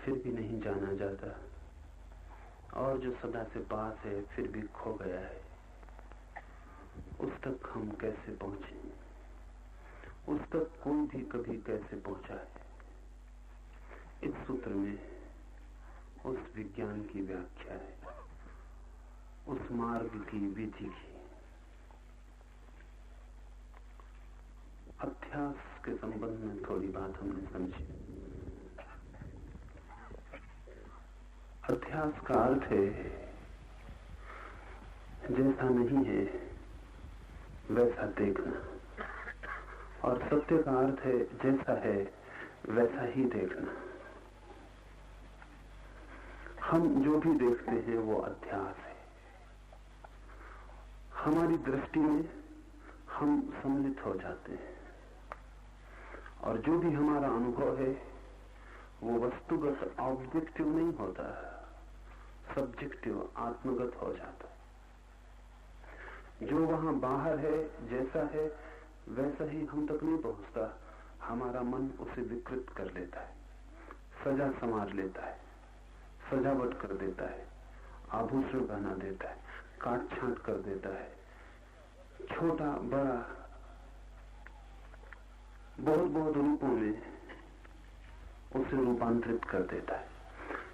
फिर भी नहीं जाना जाता, और जो सदा से पास है फिर भी खो गया है, उस तक हम कैसे पहुंचे? उस तक कोई भी कभी कैसे पहुंचा है? इस सूत्र में उस विज्ञान की व्याख्या है, उस मार्ग की विधि की। अध्यास के संबंध में थोड़ी बात हमने समझी। अध्यास का अर्थ है जैसा नहीं है वैसा देखना, और सत्य का अर्थ है जैसा है वैसा ही देखना। हम जो भी देखते हैं वो अध्यास है। हमारी दृष्टि में हम सम्मिलित हो जाते हैं, और जो भी हमारा अनुभव है वो वस्तुगत ऑब्जेक्टिव नहीं होता, सब्जेक्टिव आत्मगत हो जाता है। जो वहां बाहर है जैसा है वैसा ही हम तक नहीं पहुंचता, हमारा मन उसे विकृत कर लेता है, सजा संवार लेता है, सजावट कर देता है, आभूषण पहना देता है, काट छांट कर देता है, छोटा बड़ा बहुत बहुत रूपों में उसे रूपांतरित कर देता है।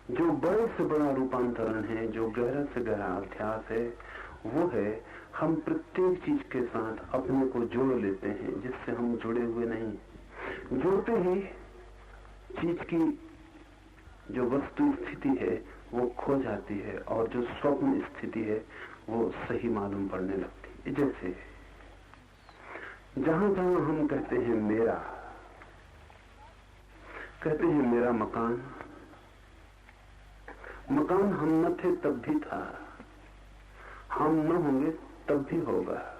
जो बड़े से बड़ा रूपांतरण है, जो गहरा से गहरा अध्यास है, वो है हम प्रत्येक चीज के साथ अपने को जोड़ लेते हैं जिससे हम जुड़े हुए नहीं। जोड़ते ही चीज की जो वस्तु स्थिति है वो खो जाती है, और जो स्वप्न स्थिति है वो सही मालूम पड़ने लगती है। जैसे जहां जहां हम कहते हैं मेरा मकान, मकान हम न थे तब भी था, हम न होंगे तब भी होगा।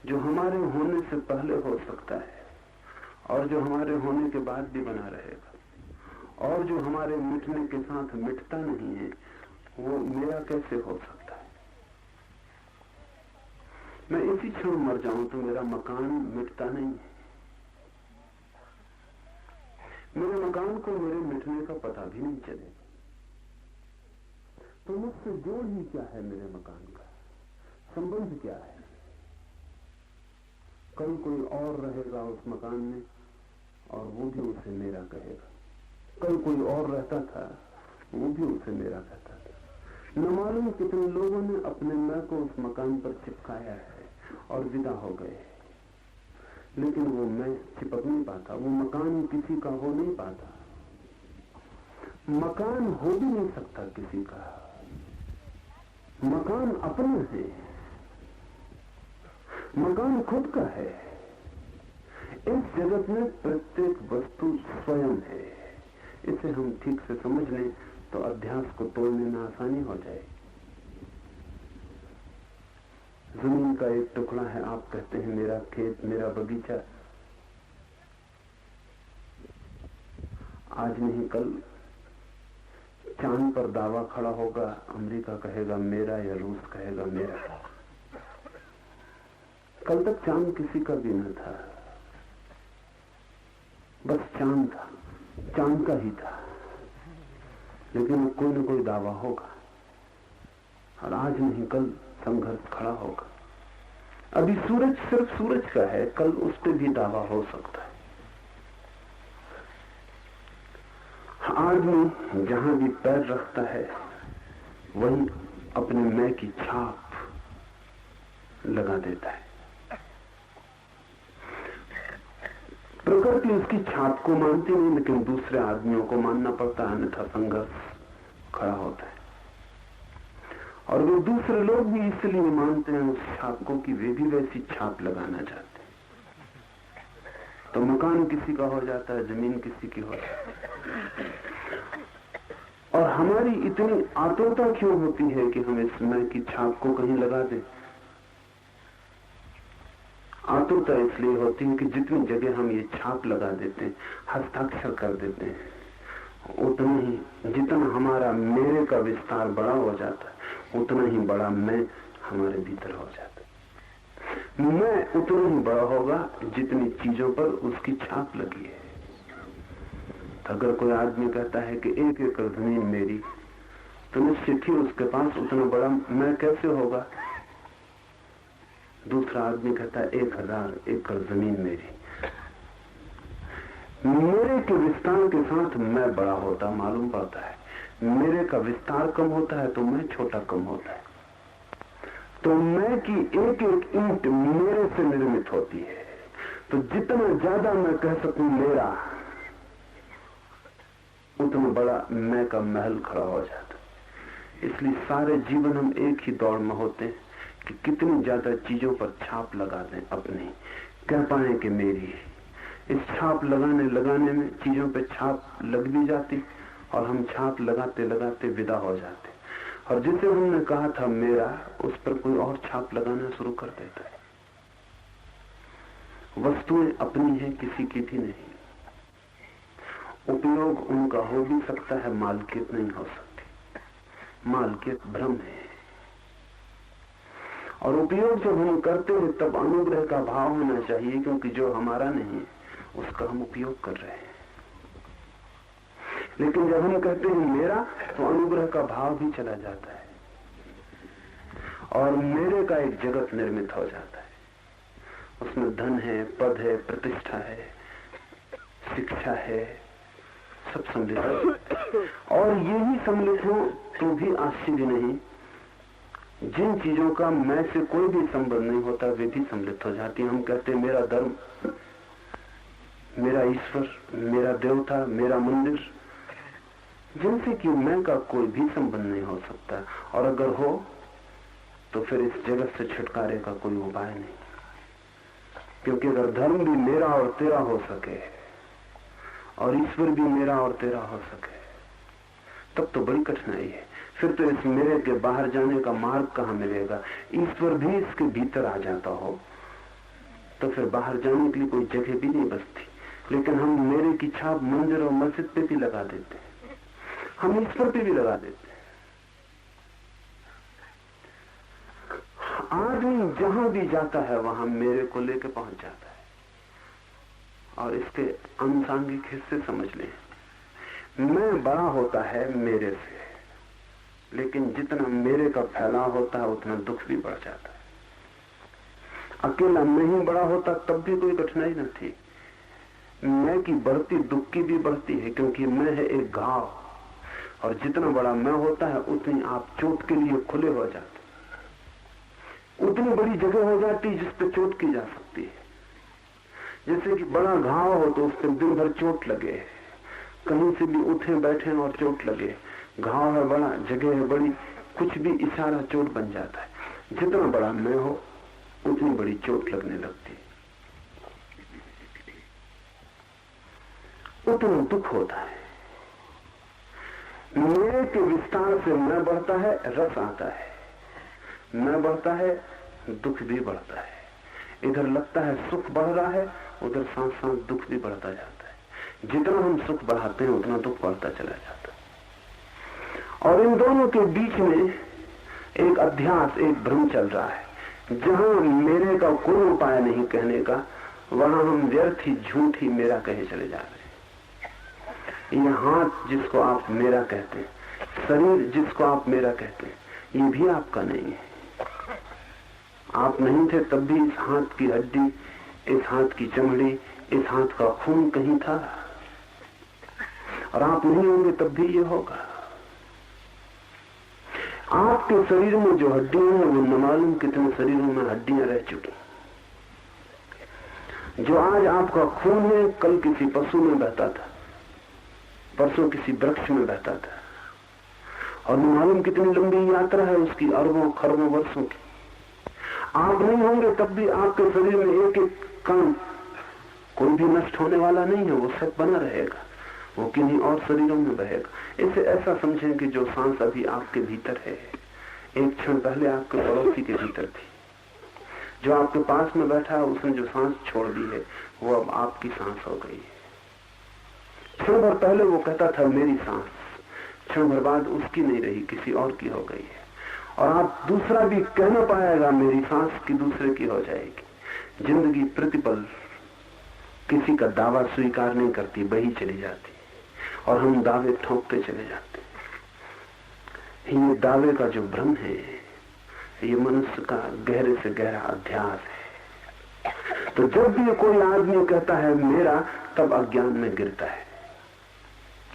जो हमारे होने से पहले हो सकता है, और जो हमारे होने के बाद भी बना रहेगा, और जो हमारे मिटने के साथ मिटता नहीं है, वो मेरा कैसे हो सकता है? मैं इसी क्षण मर जाऊं तो मेरा मकान मिटता नहीं है। मेरे मकान को मेरे मिटने का पता भी नहीं चलेगा। तो मुझसे जोड़ ही क्या है? मेरे मकान का संबंध क्या है? कल कोई और रहेगा उस मकान में, और वो भी उसे मेरा कहेगा। कल कोई और रहता था, वो भी उसे मेरा कहता था। न मालूम कितने लोगों ने अपने मैं को उस मकान पर चिपकाया है और विदा हो गए, लेकिन वो मैं चिपक नहीं पाता, वो मकान किसी का हो नहीं पाता। मकान हो भी नहीं सकता किसी का, मकान अपना है, मकान खुद का है। इस जगत में प्रत्येक वस्तु स्वयं है। इसे हम ठीक से समझ लें तो अध्यास को तोड़ने में आसानी हो जाए। जमीन का एक टुकड़ा है, आप कहते हैं मेरा खेत, मेरा बगीचा। आज नहीं कल चांद पर दावा खड़ा होगा, अमेरिका कहेगा मेरा या रूस कहेगा मेरा। कल तक चांद किसी का भी न था, बस चांद था, चांद का ही था, लेकिन कोई न कोई दावा होगा, और आज नहीं कल संघर्ष खड़ा होगा। अभी सूरज सिर्फ सूरज का है, कल उस पर भी दावा हो सकता है। आदमी जहां भी पैर रखता है वहीं अपने मैं की छाप लगा देता है। प्रकृति उसकी छाप को मानती नहीं, लेकिन दूसरे आदमियों को मानना पड़ता है, अन्यथा संघर्ष खड़ा होता है। और वो दूसरे लोग भी इसलिए मानते हैं उस छाप को कि वे भी वैसी छाप लगाना चाहते हैं। तो मकान किसी का हो जाता है, जमीन किसी की हो जाती है। और हमारी इतनी आतुरता क्यों होती है कि हम इस मैं की छाप को कहीं लगा दें? आतुरता इसलिए होती है कि जितनी जगह हम ये छाप लगा देते हैं, हस्ताक्षर कर देते हैं, उतना ही जितना हमारा मेरे का विस्तार बड़ा हो जाता है, उतना ही बड़ा मैं हमारे भीतर हो जाता है। मैं उतना ही बड़ा होगा जितनी चीजों पर उसकी छाप लगी है। अगर कोई आदमी कहता है कि 1 एकड़ जमीन मेरी, तो निश्चित ही उसके पास उतना बड़ा मैं कैसे होगा। दूसरा आदमी कहता है 1000 एकड़ जमीन मेरी। मेरे के विस्तार के साथ मैं बड़ा होता मालूम पड़ता है। मेरे का विस्तार कम होता है तो मैं छोटा कम होता है। तो मैं की एक एक ईंट मेरे से निर्मित होती है। तो जितना ज्यादा मैं कह सकूं मेरा, उतना बड़ा मैं का महल खड़ा हो जाता। इसलिए सारे जीवन हम एक ही दौड़ में होते हैं कि कितनी ज्यादा चीजों पर छाप लगा दें अपनी, कह पाए कि मेरी। इस छाप लगाने में चीजों पे छाप लग भी जाती और हम छाप लगाते लगाते विदा हो जाते। और जिसे हमने कहा था मेरा, उस पर कोई और छाप लगाना शुरू कर देता है। वस्तुएं अपनी है, किसी की भी नहीं। उपयोग उनका हो भी सकता है, मालकियत नहीं हो सकती। मालकियत भ्रम है। और उपयोग जब हम करते हैं तब अनुग्रह का भाव होना चाहिए, क्योंकि जो हमारा नहीं है उसका हम उपयोग कर रहे हैं। लेकिन जब हम कहते हैं मेरा, तो अनुग्रह का भाव भी चला जाता है और मेरे का एक जगत निर्मित हो जाता है। उसमें धन है, पद है, प्रतिष्ठा है, शिक्षा है, सब सम्मिलित है। और यही सम्मिलित हो तो भी आश्चर्य नहीं। जिन चीजों का मैं से कोई भी संबंध नहीं होता वे भी सम्मिलित हो जाती हैं। हम कहते हैं मेरा धर्म, मेरा ईश्वर, मेरा देवता, मेरा मंदिर, जिनसे कि मैं का कोई भी संबंध नहीं हो सकता। और अगर हो तो फिर इस जगत से छुटकारे का कोई उपाय नहीं। क्योंकि अगर धर्म भी मेरा और तेरा हो सके और ईश्वर भी मेरा और तेरा हो सके, तब तो बड़ी कठिनाई है। फिर तो इस मेरे के बाहर जाने का मार्ग कहां मिलेगा। ईश्वर भी इसके भीतर आ जाता हो तो फिर बाहर जाने के लिए कोई जगह भी नहीं बचती। लेकिन हम मेरे की छाप मंदिर और मस्जिद पे भी लगा देते हैं, हम ईश्वर पे भी लगा देते हैं। आदमी जहां भी जाता है वहां मेरे को लेके पहुंच जाता है। और इसके अनुसांगिक हिस्से समझ लें। मैं बड़ा होता है मेरे से, लेकिन जितना मेरे का फैलाव होता है उतना दुख भी बढ़ जाता है। अकेला मैं ही बड़ा होता तब भी कोई कठिनाई न थी। मैं की बढ़ती दुख की भी बढ़ती है, क्योंकि मैं है एक घाव। और जितना बड़ा मैं होता है उतनी आप चोट के लिए खुले हो जाते, उतनी बड़ी जगह हो जाती है जिस पे चोट की जा सकती है। जैसे कि बड़ा घाव हो तो उस पर दिन भर चोट लगे, कहीं से भी उठे बैठे और चोट लगे। घाव है बड़ा, जगह है बड़ी, कुछ भी इशारा चोट बन जाता है। जितना बड़ा मैं हो उतनी बड़ी चोट लगने लगती है, उतना दुख होता है। मेरे के विस्तार से मैं बढ़ता है, रस आता है। मैं बढ़ता है, दुख भी बढ़ता है। इधर लगता है सुख बढ़ रहा है, उधर साथ साथ दुख भी बढ़ता जाता है। जितना हम सुख बढ़ाते हैं उतना दुख बढ़ता चला जाता है। और इन दोनों के बीच में एक अध्यास, एक भ्रम चल रहा है। जहां मेरे का कोई उपाय नहीं कहने का, वहां हम व्यर्थ ही झूठ ही मेरा कहे चले जा रहे हैं। यह हाथ जिसको आप मेरा कहते हैं, शरीर जिसको आप मेरा कहते हैं, ये भी आपका नहीं है। आप नहीं थे तब भी इस हाथ की हड्डी, इस हाथ की चमड़ी, इस हाथ का खून कहीं था, और आप नहीं होंगे तब भी ये होगा। आपके शरीर में जो हड्डियां हैं वो न मालूम कितने शरीरों में हड्डियां रह चुकी। जो आज आपका खून है कल किसी पशु में बहता था, परसों किसी वृक्ष में बहता था, और न मालूम कितनी लंबी यात्रा है उसकी, अरबों खरबों वर्षों की। आप नहीं होंगे तब भी आपके शरीर में एक एक कण कोई भी नष्ट होने वाला नहीं है, वो सब बना रहेगा, वो किन्हीं और शरीरों में बहेगा। इसे ऐसा समझें कि जो सांस अभी आपके भीतर है, एक क्षण पहले आपके पड़ोसी के भीतर थी। जो आपके पास में बैठा है उसने जो सांस छोड़ दी है वो अब आपकी सांस हो गई है। क्षण भर पहले वो कहता था मेरी सांस, क्षण भर बाद उसकी नहीं रही, किसी और की हो गई है। और आप दूसरा भी कह न पाएगा मेरी सांस की दूसरे की हो जाएगी। जिंदगी प्रतिपल किसी का दावा स्वीकार नहीं करती, बही चली जाती। और हम दावे ठोंकते चले जाते हैं। ये दावे का जो भ्रम है, ये मनुष्य का गहरे से गहरा अध्यास है। तो जब भी कोई आदमी कहता है मेरा, तब अज्ञान में गिरता है।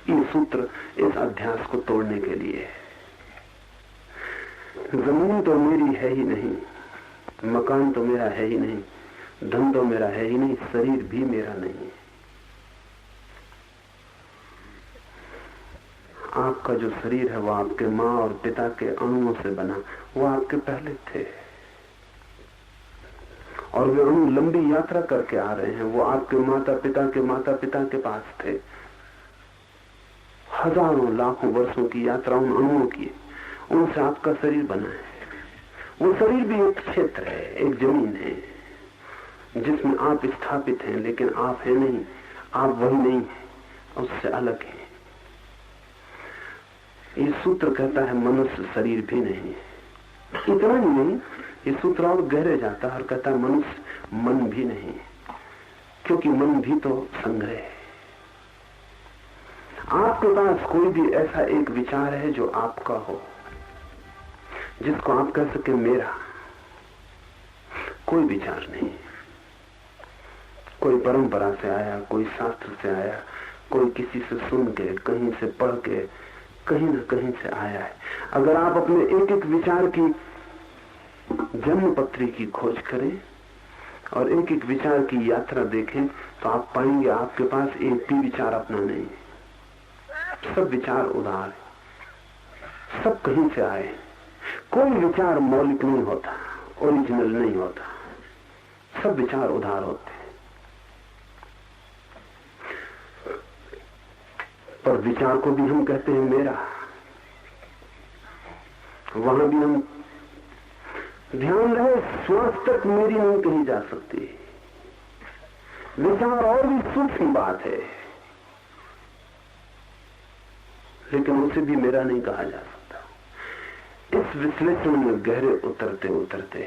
ये सूत्र इस अध्यास को तोड़ने के लिए है। जमीन तो मेरी है ही नहीं, मकान तो मेरा है ही नहीं, धन तो मेरा है ही नहीं, शरीर भी मेरा नहीं। आपका जो शरीर है वो आपके माँ और पिता के अणुओं से बना, वो आपके पहले थे और वे अणु लंबी यात्रा करके आ रहे हैं। वो आपके माता पिता के पास थे। हजारों लाखों वर्षों की यात्रा उन अणुओं की, उनसे आपका शरीर बना है। वो शरीर भी एक क्षेत्र है, एक जमीन है जिसमें आप स्थापित हैं, लेकिन आप है नहीं, आप वही नहीं है, उससे अलग है। ये सूत्र कहता है मनुष्य शरीर भी नहीं है। इतना ही नहीं, ये सूत्र और गहरे जाता है और कहता है मनुष्य मन भी नहीं है, क्योंकि मन भी तो संग्रह है। आपके पास कोई भी ऐसा एक विचार है जो आपका हो, जिसको आप कह सके मेरा, कोई विचार नहीं। कोई परंपरा से आया, कोई शास्त्र से आया, कोई किसी से सुन के, कहीं से पढ़ के, कहीं न कहीं से आया है। अगर आप अपने एक एक विचार की जन्म पत्री की खोज करें और एक एक विचार की यात्रा देखें, तो आप पाएंगे आपके पास एक भी विचार अपना नहीं है। सब विचार उधार है, सब कहीं से आए। कोई विचार मौलिक नहीं होता, ओरिजिनल नहीं होता, सब विचार उधार होते हैं। पर विचार को भी हम कहते हैं मेरा। वहां भी हम ध्यान रहे, श्वास तक मेरी नहीं कही जा सकती। विचार और भी सूक्ष्म बात है, लेकिन उसे भी मेरा नहीं कहा जा सकता। इस विश्लेषण में गहरे उतरते उतरते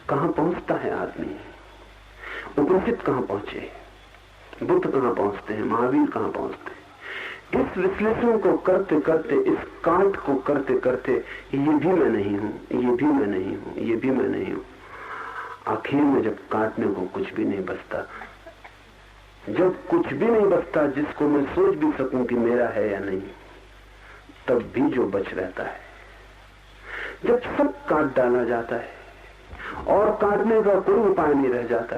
कहां पहुंचता है आदमी? उपनिषद कहां पहुंचे, बुद्ध कहां पहुंचते हैं, महावीर कहां पहुंचते हैं? इस विश्लेषण को करते करते, इस काट को करते करते, ये भी मैं नहीं हूं, ये भी मैं नहीं हूं, ये भी मैं नहीं हूं। आखिर में जब काटने को कुछ भी नहीं बचता, जब कुछ भी नहीं बचता जिसको मैं सोच भी सकूं कि मेरा है या नहीं, तब भी जो बच रहता है, जब सब काट डाला जाता है और काटने का कोई उपाय नहीं रह जाता,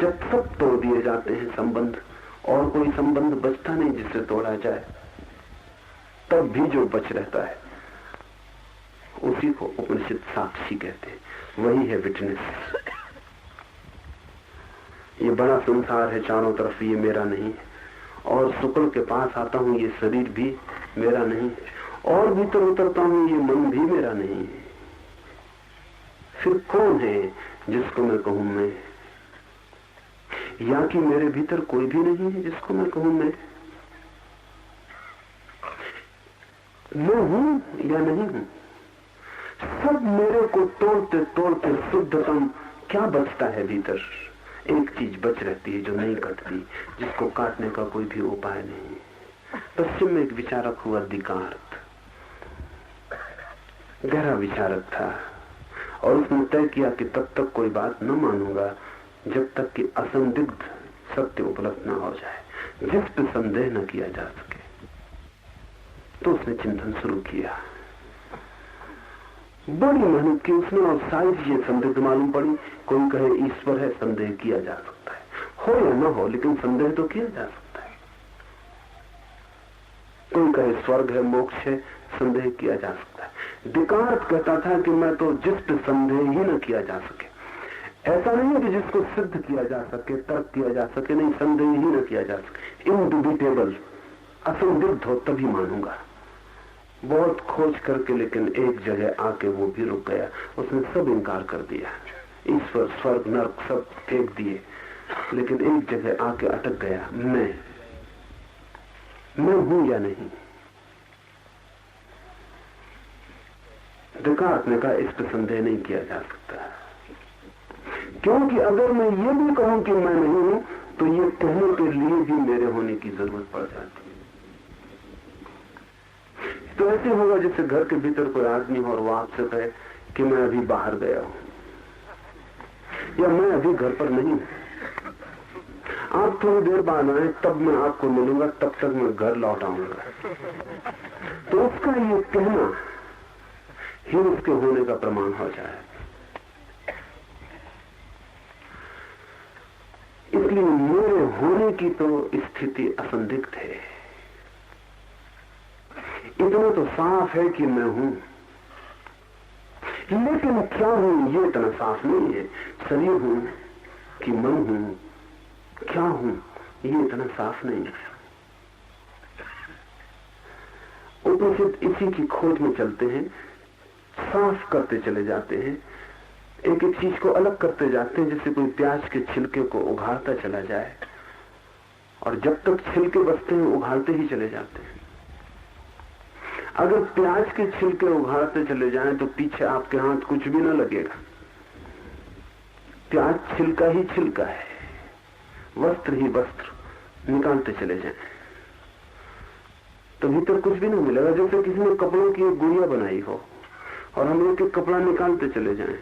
जब सब तोड़ दिए जाते हैं संबंध और कोई संबंध बचता नहीं जिससे तोड़ा जाए, तब भी जो बच रहता है उसी को उपनिषद साक्षी कहते हैं। वही है विटनेस। ये बड़ा संसार है चारों तरफ, ये मेरा नहीं है। और शुक्ल के पास आता हूं, ये शरीर भी मेरा नहीं है। और भीतर उतरता हूं, ये मन भी मेरा नहीं है। फिर कौन है जिसको मैं कहूं मैं? या कि मेरे भीतर कोई भी नहीं है जिसको मैं कहूं मैं हूं या नहीं हूं? सब मेरे को तोड़ते तोड़ते शुद्धतम क्या बचता है भीतर? एक चीज बच रहती है जो नहीं कटती, जिसको काटने का कोई भी उपाय नहीं। पश्चिम में एक विचारक हुआ दिकार्त, गहरा विचारक था, और उसने तय किया कि तब तक कोई बात न मानूंगा जब तक कि असंदिग्ध सत्य उपलब्ध न हो जाए, जिस पे संदेह न किया जा सके। तो उसने चिंतन शुरू किया, बड़ी मेहनत की उसने, और सारी चीजें संदिग्ध मालूम पड़ी। कोई कहे ईश्वर है, संदेह किया जा सकता है, हो या न हो, लेकिन संदेह तो किया जा सकता है। कोई कहे स्वर्ग है, मोक्ष है, संदेह किया जा सकता है। दिकार्त कहता था कि मैं तो जिस पे संदेह ही न किया जा सके, ऐसा नहीं है कि जिसको सिद्ध किया जा सके, तर्क किया जा सके, नहीं, संदेह ही न किया जा सके, इनडिबिटेबल, असंदिग्ध हो तभी मानूंगा। बहुत खोज करके लेकिन एक जगह आके वो भी रुक गया। उसने सब इनकार कर दिया, ईश्वर, स्वर्ग, नरक सब फेंक दिए, लेकिन एक जगह आके अटक गया, मैं हूं या नहीं? दिकार्त ने कहा इस पर संदेह नहीं किया जा सकता, क्योंकि अगर मैं ये भी कहूं कि मैं नहीं हूं, तो ये कहने के लिए भी मेरे होने की जरूरत पड़ जाती है। तो ऐसे होगा जैसे घर के भीतर कोई आदमी हो और वो आपसे कहे कि मैं अभी बाहर गया हूं या मैं अभी घर पर नहीं हूं, आप थोड़ी देर बाद आए तब मैं आपको मिलूंगा, तब तक मैं घर लौट आऊंगा। तो उसका ये कहना ही उसके होने का प्रमाण हो जाए। इसलिए मेरे होने की तो स्थिति असंदिग्ध है। इतना तो साफ है कि मैं हूं, लेकिन क्या हूं ये इतना साफ नहीं है। शरीर हूं कि मन हूं, क्या हूं ये इतना साफ नहीं है। उपनिषद इसी की खोज में चलते हैं, साफ करते चले जाते हैं, एक एक चीज को अलग करते जाते हैं, जैसे कोई प्याज के छिलके को उघाड़ता चला जाए और जब तक छिलके बचते हैं उघाड़ते ही चले जाते हैं। अगर प्याज के छिलके उघाड़ते चले जाएं तो पीछे आपके हाथ कुछ भी न लगेगा। प्याज छिलका ही छिलका है, वस्त्र ही वस्त्र, निकालते चले जाएं तो भीतर कुछ भी नहीं मिलेगा। जैसे किसी ने कपड़ों की एक गुड़िया बनाई हो और हम एक एक कपड़ा निकालते चले जाएं,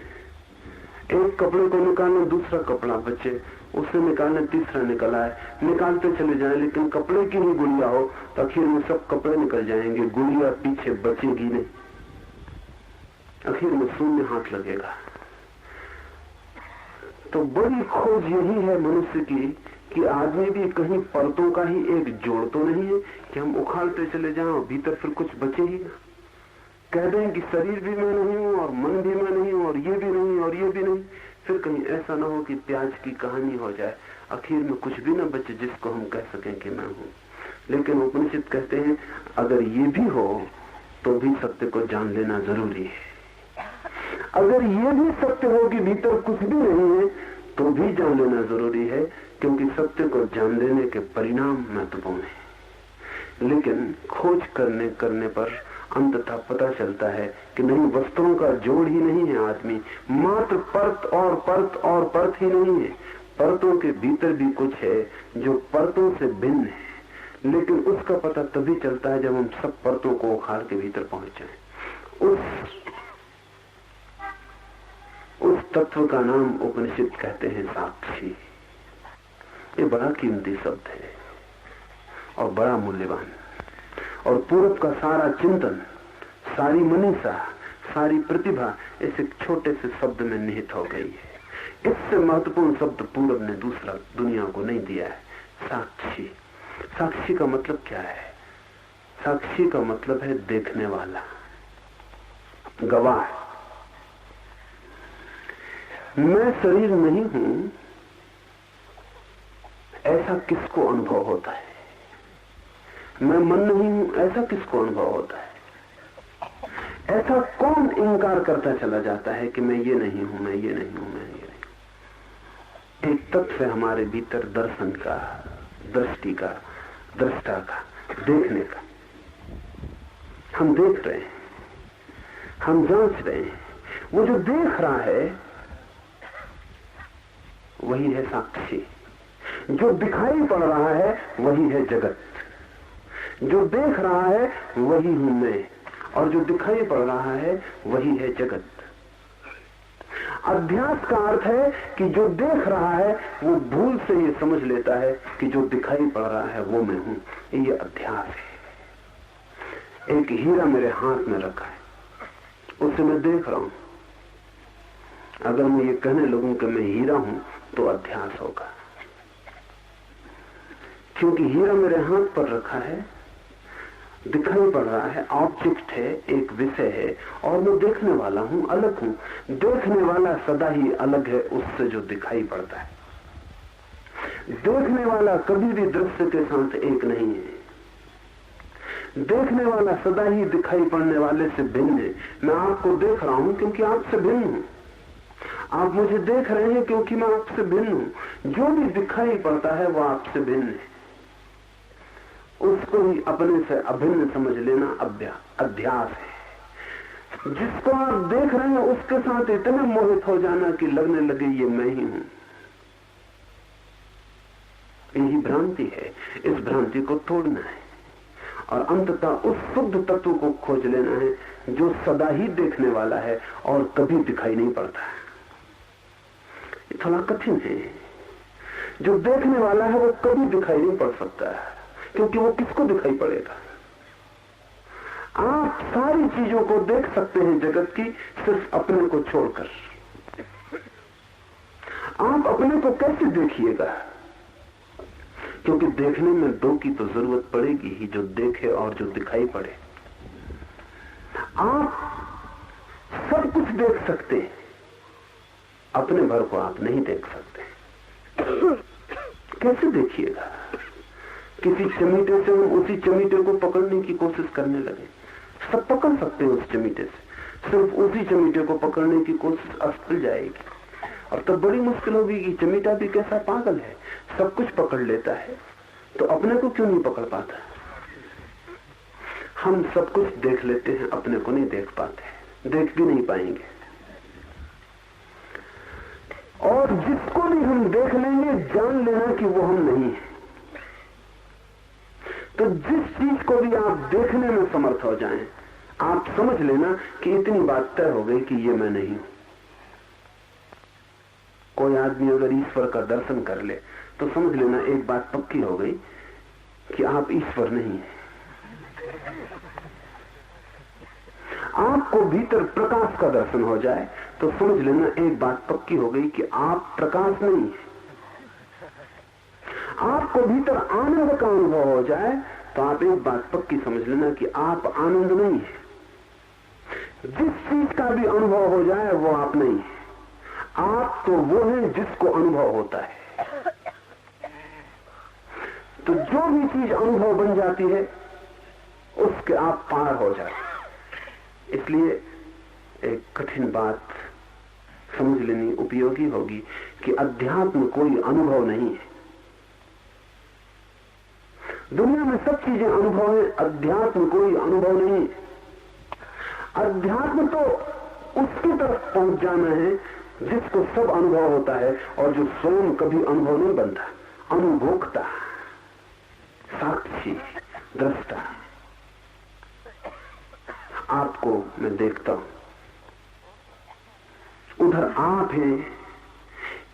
एक कपड़े को निकालने दूसरा कपड़ा बचे, उसे निकालने तीसरा निकल आए, निकालते चले जाएं, लेकिन कपड़े की ही गुड़िया हो तो आखिर में सब कपड़े निकल जाएंगे, गुड़िया पीछे बचेगी नहीं, आखिर में शून्य हाथ लगेगा। तो बड़ी खोज यही है मनुष्य की कि आदमी भी कहीं परतों का ही एक जोड़ तो नहीं है कि हम उखाड़ते चले जाएं और भीतर फिर कुछ बचे ही ना। कह दें कि शरीर भी मैं नहीं हूं और मन भी मैं नहीं हूं और ये भी नहीं और ये भी नहीं, फिर कहीं ऐसा ना हो कि प्याज की कहानी हो जाए, आखिर में कुछ भी ना बचे जिसको हम कह सकें कि मैं हूं। लेकिन उपनिषद कहते हैं अगर ये भी हो तो भी सत्य को जान लेना जरूरी है। अगर ये भी सत्य हो कि भीतर कुछ भी नहीं है तो भी जान लेना जरूरी है, क्योंकि सत्य को जान लेने के परिणाम महत्वपूर्ण है। लेकिन खोज करने पर अंततः पता चलता है कि नहीं, वस्त्रों का जोड़ ही नहीं है आदमी, मात्र परत और परत और परत ही नहीं है, परतों के भीतर भी कुछ है जो परतों से भिन्न है। लेकिन उसका पता तभी चलता है जब हम सब परतों को उखाड़ के भीतर पहुंच जाएं। उस तत्व का नाम उपनिषद कहते हैं साक्षी। ये बड़ा कीमती शब्द है और बड़ा मूल्यवान, और पूरब का सारा चिंतन, सारी मनीषा, सारी प्रतिभा इस एक छोटे से शब्द में निहित हो गई है। इससे महत्वपूर्ण शब्द पूरब ने दूसरा दुनिया को नहीं दिया है, साक्षी। साक्षी का मतलब क्या है? साक्षी का मतलब है देखने वाला, गवाह। मैं शरीर नहीं हूं ऐसा किसको अनुभव होता है? मैं मन नहीं हूं ऐसा किसको अनुभव होता है? ऐसा कौन इंकार करता चला जाता है कि मैं ये नहीं हूं, मैं ये नहीं हूं, मैं ये नहीं। एक तत्व है हमारे भीतर दर्शन का, दृष्टि का, दृष्टा का, देखने का। हम देख रहे हैं, हम जांच रहे हैं। वो जो देख रहा है वही है साक्षी। जो दिखाई पड़ रहा है वही है जगत। जो देख रहा है वही हूं मैं, और जो दिखाई पड़ रहा है वही है जगत। अध्यास का अर्थ है कि जो देख रहा है वो भूल से ये समझ लेता है कि जो दिखाई पड़ रहा है वो मैं हूं। ये अध्यास है। एक हीरा मेरे हाथ में रखा है, उसे मैं देख रहा हूं। अगर मैं ये कहने लगूं कि मैं हीरा हूं तो अध्यास होगा, क्योंकि हीरा मेरे हाथ पर रखा है, दिखाई पड़ रहा है, ऑब्जेक्ट है, एक विषय है, और मैं देखने वाला हूं, अलग हूं। देखने वाला सदा ही अलग है उससे जो दिखाई पड़ता है। देखने वाला कभी भी दृश्य के साथ एक नहीं है। देखने वाला सदा ही दिखाई पड़ने वाले से भिन्न है। मैं आपको देख रहा हूं क्योंकि आपसे भिन्न हूं, आप मुझे देख रहे हैं क्योंकि मैं आपसे भिन्न हूं। जो भी दिखाई पड़ता है वो आपसे भिन्न है, उसको ही अपने से अभिन्न समझ लेना अध्यास है। जिसको आप देख रहे हैं उसके साथ इतने मोहित हो जाना कि लगने लगे ये मैं ही हूं। यही भ्रांति है। इस भ्रांति को तोड़ना है और अंततः उस शुद्ध तत्व को खोज लेना है जो सदा ही देखने वाला है और कभी दिखाई नहीं पड़ता। ये थोड़ा कठिन है। जो देखने वाला है वो कभी दिखाई नहीं पड़ सकता है, क्योंकि वो किसको दिखाई पड़ेगा? आप सारी चीजों को देख सकते हैं जगत की, सिर्फ अपने को छोड़कर। आप अपने को कैसे देखिएगा? क्योंकि देखने में दो की तो जरूरत पड़ेगी ही, जो देखे और जो दिखाई पड़े। आप सब कुछ देख सकते हैं, अपने भर को आप नहीं देख सकते। कैसे देखिएगा? किसी चमीटे से हम उसी चमीटे को पकड़ने की कोशिश करने लगे, सब पकड़ सकते हैं उस चमीटे से, सिर्फ उसी चमीटे को पकड़ने की कोशिश असफल जाएगी और तब बड़ी मुश्किल होगी कि चमीटा भी कैसा पागल है, सब कुछ पकड़ लेता है तो अपने को क्यों नहीं पकड़ पाता? हम सब कुछ देख लेते हैं, अपने को नहीं देख पाते, देख भी नहीं पाएंगे। और जिसको भी हम देख लेंगे जान लेना कि वो हम नहीं है। तो जिस चीज को भी आप देखने में समर्थ हो जाएं, आप समझ लेना कि इतनी बात तय हो गई कि ये मैं नहीं हूं। कोई आदमी अगर ईश्वर का दर्शन कर ले तो समझ लेना एक बात पक्की हो गई कि आप ईश्वर नहीं है। आपको भीतर प्रकाश का दर्शन हो जाए तो समझ लेना एक बात पक्की हो गई कि आप प्रकाश नहीं है। आपको भीतर आनंद का अनुभव हो जाए तो आप एक बात पक्की समझ लेना कि आप आनंद नहीं है। जिस चीज का भी अनुभव हो जाए वो आप नहीं है। आप तो वो है जिसको अनुभव होता है। तो जो भी चीज अनुभव बन जाती है उसके आप पार हो जाते। इसलिए एक कठिन बात समझ लेनी उपयोगी होगी कि अध्यात्म कोई अनुभव नहीं है। दुनिया में सब चीजें अनुभव है, अध्यात्म कोई अनुभव नहीं है। अध्यात्म तो उसकी तरफ पहुंच जाना है जिसको सब अनुभव होता है और जो स्वयं कभी अनुभव नहीं बनता। अनुभोक्ता, साक्षी, दृष्टा। आपको मैं देखता हूं, उधर आप हैं,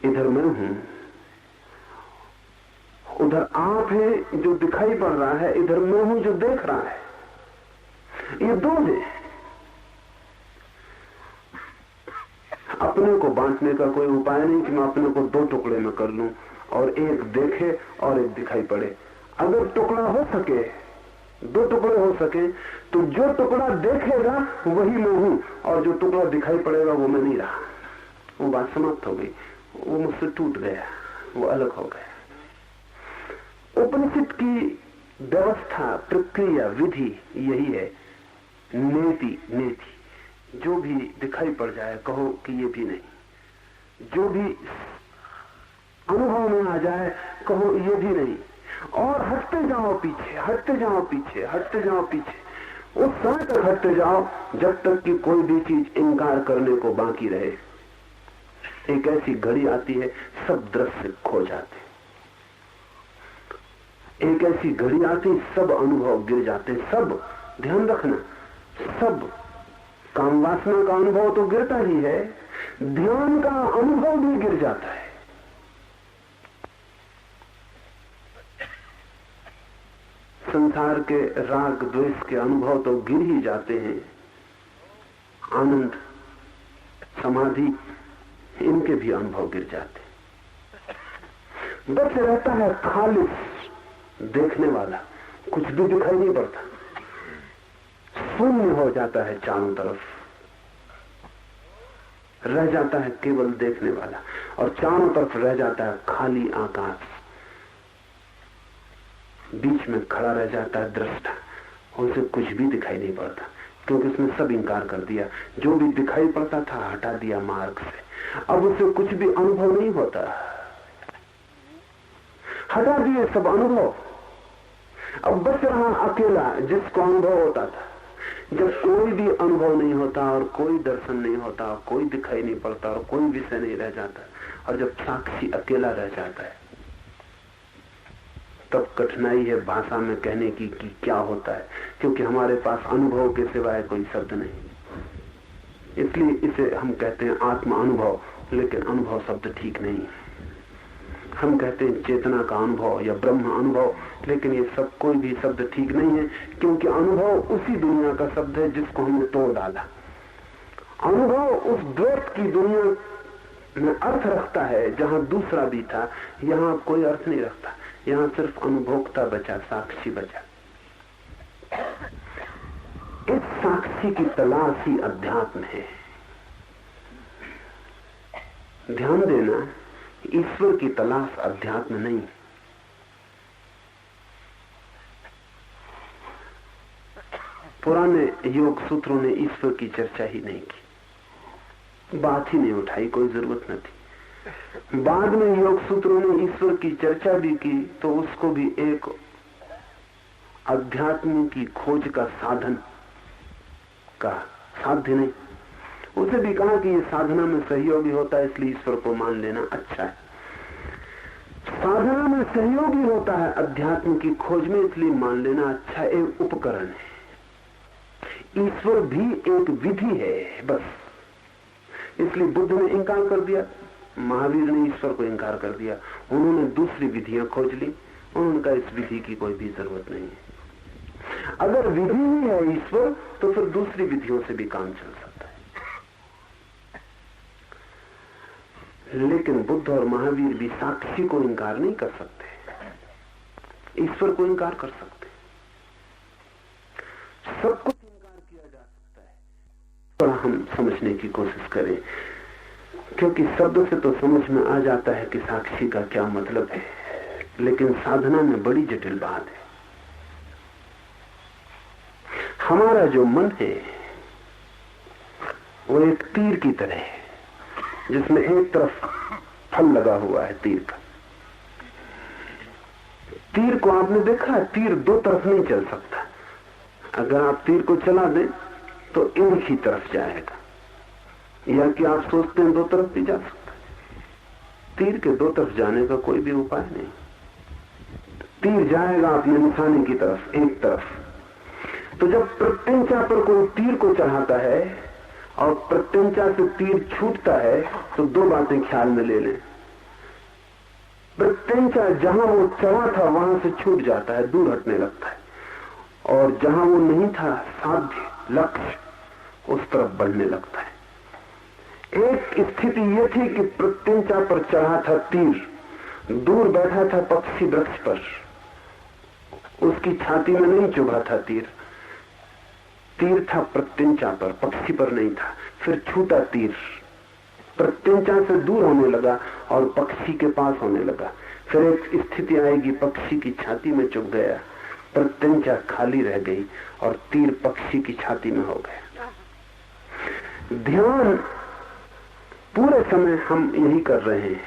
इधर मैं हूं। उधर आप हैं जो दिखाई पड़ रहा है, इधर मैं हूं जो देख रहा है। ये दो हैं। अपने को बांटने का कोई उपाय नहीं कि मैं अपने को दो टुकड़े में कर लूं और एक देखे और एक दिखाई पड़े। अगर टुकड़ा हो सके, दो टुकड़े हो सके, तो जो टुकड़ा देखेगा वही मैं हूं और जो टुकड़ा दिखाई पड़ेगा वो मैं नहीं रहा। वो बात समाप्त हो गई, वो मुझसे टूट गया, वो अलग हो गया। उपनिषद की व्यवस्था, प्रक्रिया, विधि यही है। नेति नेति, जो भी दिखाई पड़ जाए कहो कि ये भी नहीं। जो भी अनुभव में आ जाए कहो ये भी नहीं। और हटते जाओ पीछे, हटते जाओ पीछे, हटते जाओ पीछे। उस समय तक हटते जाओ जब तक कि कोई भी चीज इनकार करने को बाकी रहे। एक ऐसी घड़ी आती है सब दृश्य खो जाते। एक ऐसी घड़ी आती सब अनुभव गिर जाते। सब, ध्यान रखना, सब काम वासना का अनुभव तो गिरता ही है, ध्यान का अनुभव भी गिर जाता है। संसार के राग द्वेष के अनुभव तो गिर ही जाते हैं। आनंद, समाधि, इनके भी अनुभव गिर जाते। बस रहता है खालिस देखने वाला, कुछ भी दिखाई नहीं पड़ता, शून्य हो जाता है चारों तरफ, रह जाता है केवल देखने वाला और चारों तरफ रह जाता है खाली आकाश। बीच में खड़ा रह जाता है दृष्टा, उसे कुछ भी दिखाई नहीं पड़ता क्योंकि उसने सब इंकार कर दिया। जो भी दिखाई पड़ता था हटा दिया मार्ग से, अब उसे कुछ भी अनुभव नहीं होता। हटा दिए सब अनुभव, अब बच रहा अकेला जिसको अनुभव होता था। जब कोई भी अनुभव नहीं होता और कोई दर्शन नहीं होता और कोई दिखाई नहीं पड़ता और कोई विषय नहीं रह जाता और जब साक्षी अकेला रह जाता है तब कठिनाई है भाषा में कहने की कि क्या होता है, क्योंकि हमारे पास अनुभव के सिवाय कोई शब्द नहीं। इसलिए इसे हम कहते हैं आत्म अनुभव, लेकिन अनुभव शब्द ठीक नहीं है। हम कहते हैं चेतना का अनुभव या ब्रह्म अनुभव, लेकिन ये सब कोई भी शब्द ठीक नहीं है, क्योंकि अनुभव उसी दुनिया का शब्द है जिसको हमने तोड़ डाला। अनुभव उस द्वैत की दुनिया में अर्थ रखता है जहां दूसरा भी था। यहां कोई अर्थ नहीं रखता, यहां सिर्फ अनुभोक्ता बचा, साक्षी बचा। इस साक्षी की तलाश ही अध्यात्म है। ध्यान देना, ईश्वर की तलाश अध्यात्म नहीं। पुराने योग सूत्रों ने ईश्वर की चर्चा ही नहीं की, बात ही नहीं उठाई, कोई जरूरत न थी। बाद में योग सूत्रों ने ईश्वर की चर्चा भी की तो उसको भी एक अध्यात्म की खोज का साधन का साध्य नहीं, उसे भी कहा कि ये साधना में सहयोगी होता है, इसलिए ईश्वर को मान लेना अच्छा है। साधना में सहयोगी होता है अध्यात्म की खोज में, इसलिए मान लेना अच्छा, एक उपकरण है। ईश्वर भी एक विधि है बस। इसलिए बुद्ध ने इंकार कर दिया, महावीर ने ईश्वर को इंकार कर दिया। उन्होंने दूसरी विधियां खोज ली, उन्होंने कहा इस विधि की कोई भी जरूरत नहीं है। अगर विधि ही है ईश्वर तो फिर दूसरी विधियों से भी काम चल सकता है। लेकिन बुद्ध और महावीर भी साक्षी को इंकार नहीं कर सकते, ईश्वर को इंकार कर सकते। सब कुछ इंकार किया जा सकता है। थोड़ा हम समझने की कोशिश करें, क्योंकि शब्द से तो समझ में आ जाता है कि साक्षी का क्या मतलब है, लेकिन साधना में बड़ी जटिल बात है। हमारा जो मन है वो एक तीर की तरह है, जिसमें एक तरफ फल लगा हुआ है तीर का। तीर को आपने देखा है, तीर दो तरफ नहीं चल सकता। अगर आप तीर को चला दें तो एक ही तरफ जाएगा, या कि आप सोचते हैं दो तरफ भी जा सकता है। तीर के दो तरफ जाने का कोई भी उपाय नहीं। तीर जाएगा अपने निशाने की तरफ, एक तरफ। तो जब प्रत्यंचा पर कोई तीर को चढ़ाता है और प्रत्यंचा से तीर छूटता है तो दो बातें ख्याल में ले लें। प्रत्यंचा जहां वो चढ़ा था वहां से छूट जाता है, दूर हटने लगता है, और जहां वो नहीं था साध्य लक्ष्य, उस तरफ बढ़ने लगता है। एक स्थिति ये थी कि प्रत्यंचा पर चढ़ा था तीर, दूर बैठा था पक्षी वृक्ष पर, उसकी छाती में नहीं चुभा था तीर। तीर था प्रत्यंचा पर, पक्षी पर नहीं था। फिर छूटा तीर, प्रत्यंचा से दूर होने लगा और पक्षी के पास होने लगा। फिर एक स्थिति आएगी, पक्षी की छाती में चुभ गया, प्रत्यंचा खाली रह गई और तीर पक्षी की छाती में हो गया। ध्यान पूरे समय हम यही कर रहे हैं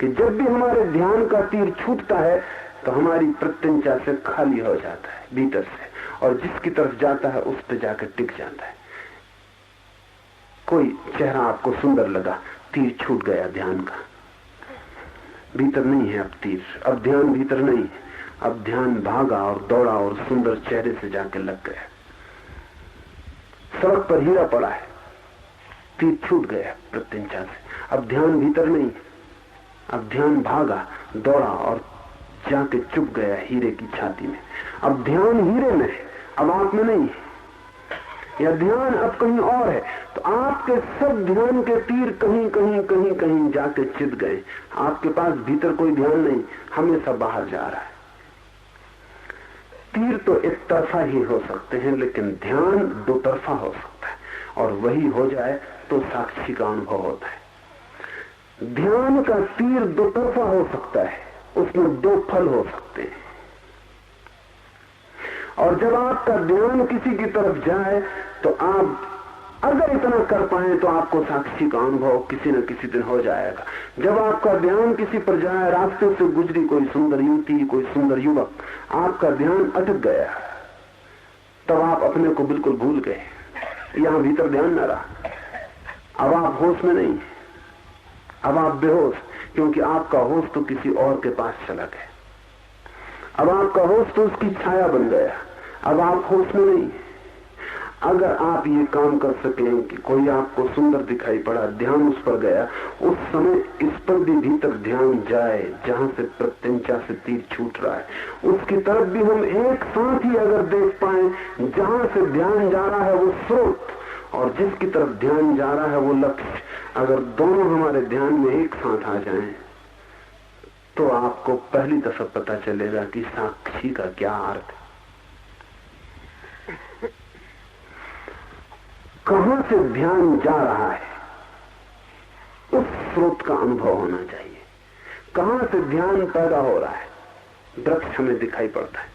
कि जब भी हमारे ध्यान का तीर छूटता है तो हमारी प्रत्यंचा से खाली हो जाता है भीतर से, और जिसकी तरफ जाता है उस पर जाकर टिक जाता है। कोई चेहरा आपको सुंदर लगा, तीर छूट गया ध्यान का, भीतर नहीं है अब तीर, अब ध्यान भीतर नहीं है, अब ध्यान भागा और दौड़ा और सुंदर चेहरे से जाकर लग गया। सड़क पर हीरा पड़ा है, तीर छूट गया प्रत्यंचा से, अब ध्यान भीतर नहीं, अब ध्यान भागा दौड़ा और जाके चुप गया हीरे की छाती में। अब ध्यान हीरे में है, अब आप में नहीं, या ध्यान अब कहीं और है। तो आपके सब ध्यान के तीर कहीं कहीं कहीं कहीं जाके चित गए। आपके पास भीतर कोई ध्यान नहीं, हमेशा बाहर जा रहा है। तीर तो एक तरफा ही हो सकते हैं, लेकिन ध्यान दो तरफा हो सकता है, और वही हो जाए तो साक्षी का अनुभव होता है। ध्यान का तीर दो तरफा हो सकता है, उसमें दो फल हो सकते हैं। और जब आपका ध्यान किसी की तरफ जाए तो आप अगर इतना कर पाए तो आपको साक्षी का अनुभव किसी न किसी दिन हो जाएगा। जब आपका ध्यान किसी पर जाए, रास्ते से गुजरी कोई सुंदर युवती, कोई सुंदर युवक, आपका ध्यान अटक गया, तब आप अपने को बिल्कुल भूल गए, यहां भीतर ध्यान न रहा। अब आप होश में नहीं, अब आप बेहोश, क्योंकि आपका होश तो किसी और के पास चला गया। अब आपका होश तो उसकी छाया बन गया, अब आप होश में नहीं। अगर आप ये काम कर सकें कि कोई आपको सुंदर दिखाई पड़ा, ध्यान उस पर गया, उस समय इस पर भी भीतर ध्यान जाए जहां से प्रत्यंचा से तीर छूट रहा है, उसकी तरफ भी हम एक साथ ही अगर देख पाए, जहां से ध्यान जा रहा है वो स्रोत और जिसकी तरफ ध्यान जा रहा है वो लक्ष्य, अगर दोनों हमारे ध्यान में एक साथ आ जाएं, तो आपको पहली दफा पता चलेगा कि साक्षी का क्या अर्थ है। कहां से ध्यान जा रहा है उस स्रोत का अनुभव होना चाहिए। कहां से ध्यान पैदा हो रहा है। वृक्ष हमें दिखाई पड़ता है,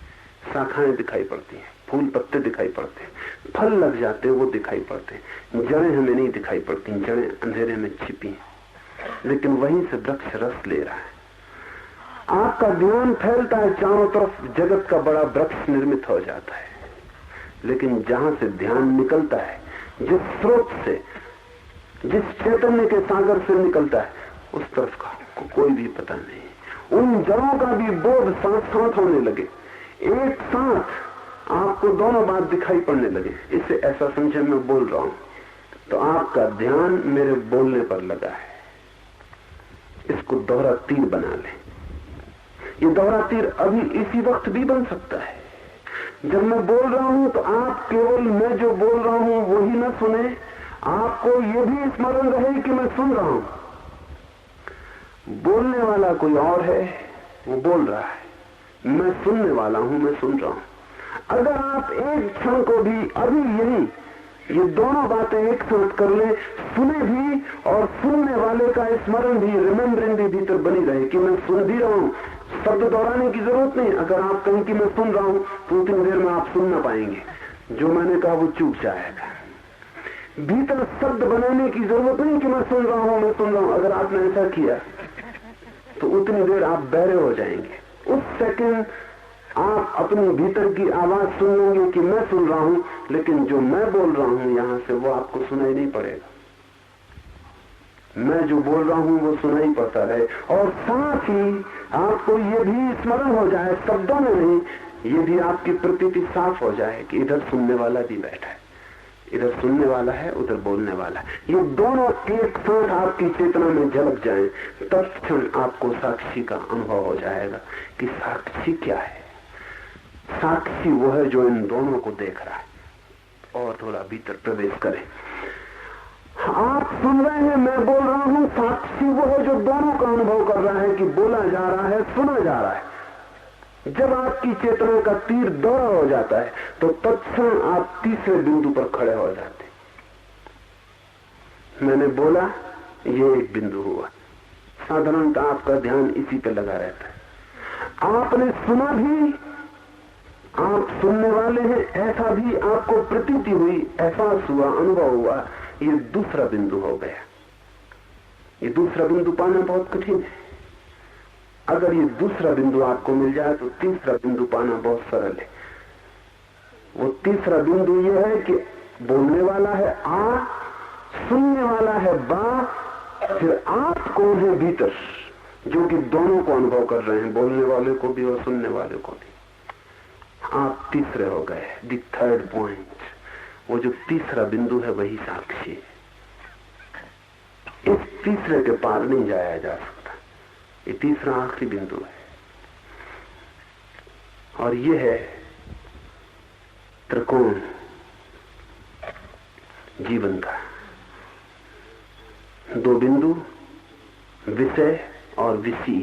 शाखाएं दिखाई पड़ती हैं, फूल पत्ते दिखाई पड़ते हैं, फल लग जाते हैं वो दिखाई पड़ते हैं, जड़ें हमें नहीं दिखाई पड़ती, जड़ें अंधेरे में छिपी हैं, लेकिन वहीं से वृक्ष रस ले रहा है। आपका ध्यान फैलता है चारों तरफ, जगत का बड़ा वृक्ष निर्मित हो जाता है, लेकिन जहां से ध्यान निकलता है, जिस स्रोत से, जिस चैतन्य के सागर से निकलता है, उस तरफ का कोई भी पता नहीं। उन जड़ों का भी बोध साथ साथ होने लगे, एक साथ आपको दोनों बात दिखाई पड़ने लगे। इसे ऐसा समझे मैं बोल रहा हूं तो आपका ध्यान मेरे बोलने पर लगा है। इसको दोहरा तीर बना ले। ये दोहरा तीर अभी इसी वक्त भी बन सकता है। जब मैं बोल रहा हूं तो आप केवल मैं जो बोल रहा हूं वही न सुने, आपको ये भी स्मरण रहे कि मैं सुन रहा हूं। बोलने वाला कोई और है, वो बोल रहा है, मैं सुनने वाला हूं, मैं सुन रहा हूं। अगर आप एक क्षण को भी अभी यही ये दोनों बातें एक साथ कर ले, सुने भी और सुनने वाले का स्मरण भी, रिमेम्बरिंग भी भीतर बनी रहे कि मैं सुन भी रहा हूं, शब्द दोहराने की जरूरत नहीं। अगर आप कहें कि मैं सुन रहा हूं तो उतनी देर में आप सुन ना पाएंगे, जो मैंने कहा वो चूक जाएगा। भीतर शब्द बनाने की जरूरत नहीं कि मैं सुन रहा हूं, मैं सुन रहा हूं। अगर आपने ऐसा किया तो उतनी देर आप बहरे हो जाएंगे। उस सेकंड आप अपनी भीतर की आवाज सुन लेंगे कि मैं सुन रहा हूं, लेकिन जो मैं बोल रहा हूं यहां से वो आपको सुनाई नहीं पड़ेगा। मैं जो बोल रहा हूं वो सुनाई पड़ता रहे, और साथ ही आपको ये भी स्मरण हो जाए, शब्दों में नहीं, ये भी आपकी प्रतीति साफ हो जाए कि इधर सुनने वाला भी बैठा है, इधर सुनने वाला है, उधर बोलने वाला है। ये दोनों एक साथ आपकी चेतना में झलक जाएं, तत्क्षण आपको साक्षी का अनुभव हो जाएगा कि साक्षी क्या है। साक्षी वो है जो इन दोनों को देख रहा है। और थोड़ा भीतर प्रवेश करें। आप सुन रहे हैं, मैं बोल रहा हूं, साक्षी वो है जो दोनों का अनुभव कर रहा है कि बोला जा रहा है, सुना जा रहा है। जब आपकी चेतना का तीर दोहरा हो जाता है तो तत्क्षण आप तीसरे बिंदु पर खड़े हो जाते। मैंने बोला, ये एक बिंदु हुआ। साधारणतः आपका ध्यान इसी पे लगा रहता है। आपने सुना भी, आप सुनने वाले हैं, ऐसा भी आपको प्रतीति हुई, एहसास हुआ, अनुभव हुआ, ये दूसरा बिंदु हो गया। ये दूसरा बिंदु पाना बहुत कठिन है। अगर ये दूसरा बिंदु आपको मिल जाए तो तीसरा बिंदु पाना बहुत सरल है। वो तीसरा बिंदु ये है कि बोलने वाला है आ, सुनने वाला है बा, फिर आप कौन है भीतर, जो कि दोनों को अनुभव कर रहे हैं, बोलने वाले को भी और सुनने वाले को भी। आप तीसरे हो गए, द थर्ड पॉइंट। वो जो तीसरा बिंदु है वही साक्षी है। इस तीसरे के पार नहीं जाया जा सकता। ये तीसरा आखिरी बिंदु है, और ये है त्रिकोण जीवन का। दो बिंदु, विषय और विषी,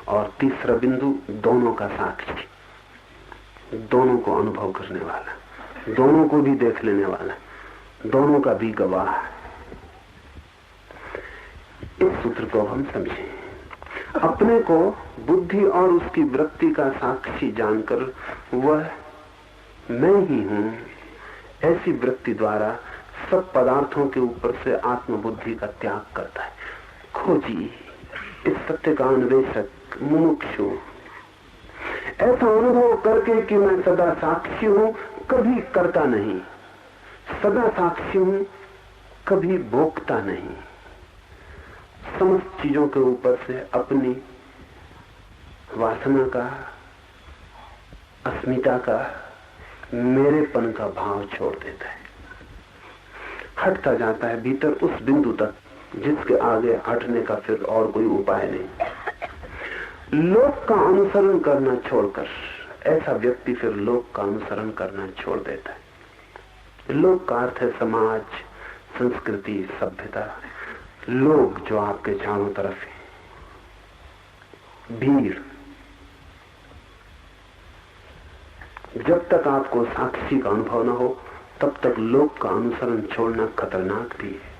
और तीसरा बिंदु दोनों का साक्षी, दोनों को अनुभव करने वाला, दोनों को भी देख लेने वाला, दोनों का भी गवाह। इस सूत्र को हम समझें। अपने को बुद्धि और उसकी वृत्ति का साक्षी जानकर वह मैं ही हूं, ऐसी वृत्ति द्वारा सब पदार्थों के ऊपर से आत्मबुद्धि का त्याग करता है। खोजी, इस सत्य का अन्वेषक, मुमुक्षु, ऐसा अनुभव करके कि मैं सदा साक्षी हूं, कभी करता नहीं, सदा साक्षी हूं, कभी भोगता नहीं, समस्त चीजों के ऊपर से अपनी वासना का, अस्मिता का, मेरेपन का भाव छोड़ देता है, हटता जाता है भीतर उस बिंदु तक जिसके आगे हटने का फिर और कोई उपाय नहीं। लोक का अनुसरण करना छोड़कर ऐसा व्यक्ति फिर लोक का अनुसरण करना छोड़ देता है। लोक का अर्थ है समाज, संस्कृति, सभ्यता। लोग जो आपके चारों तरफ है, भीड़। जब तक आपको साक्षी का अनुभव न हो तब तक लोक का अनुसरण छोड़ना खतरनाक भी है,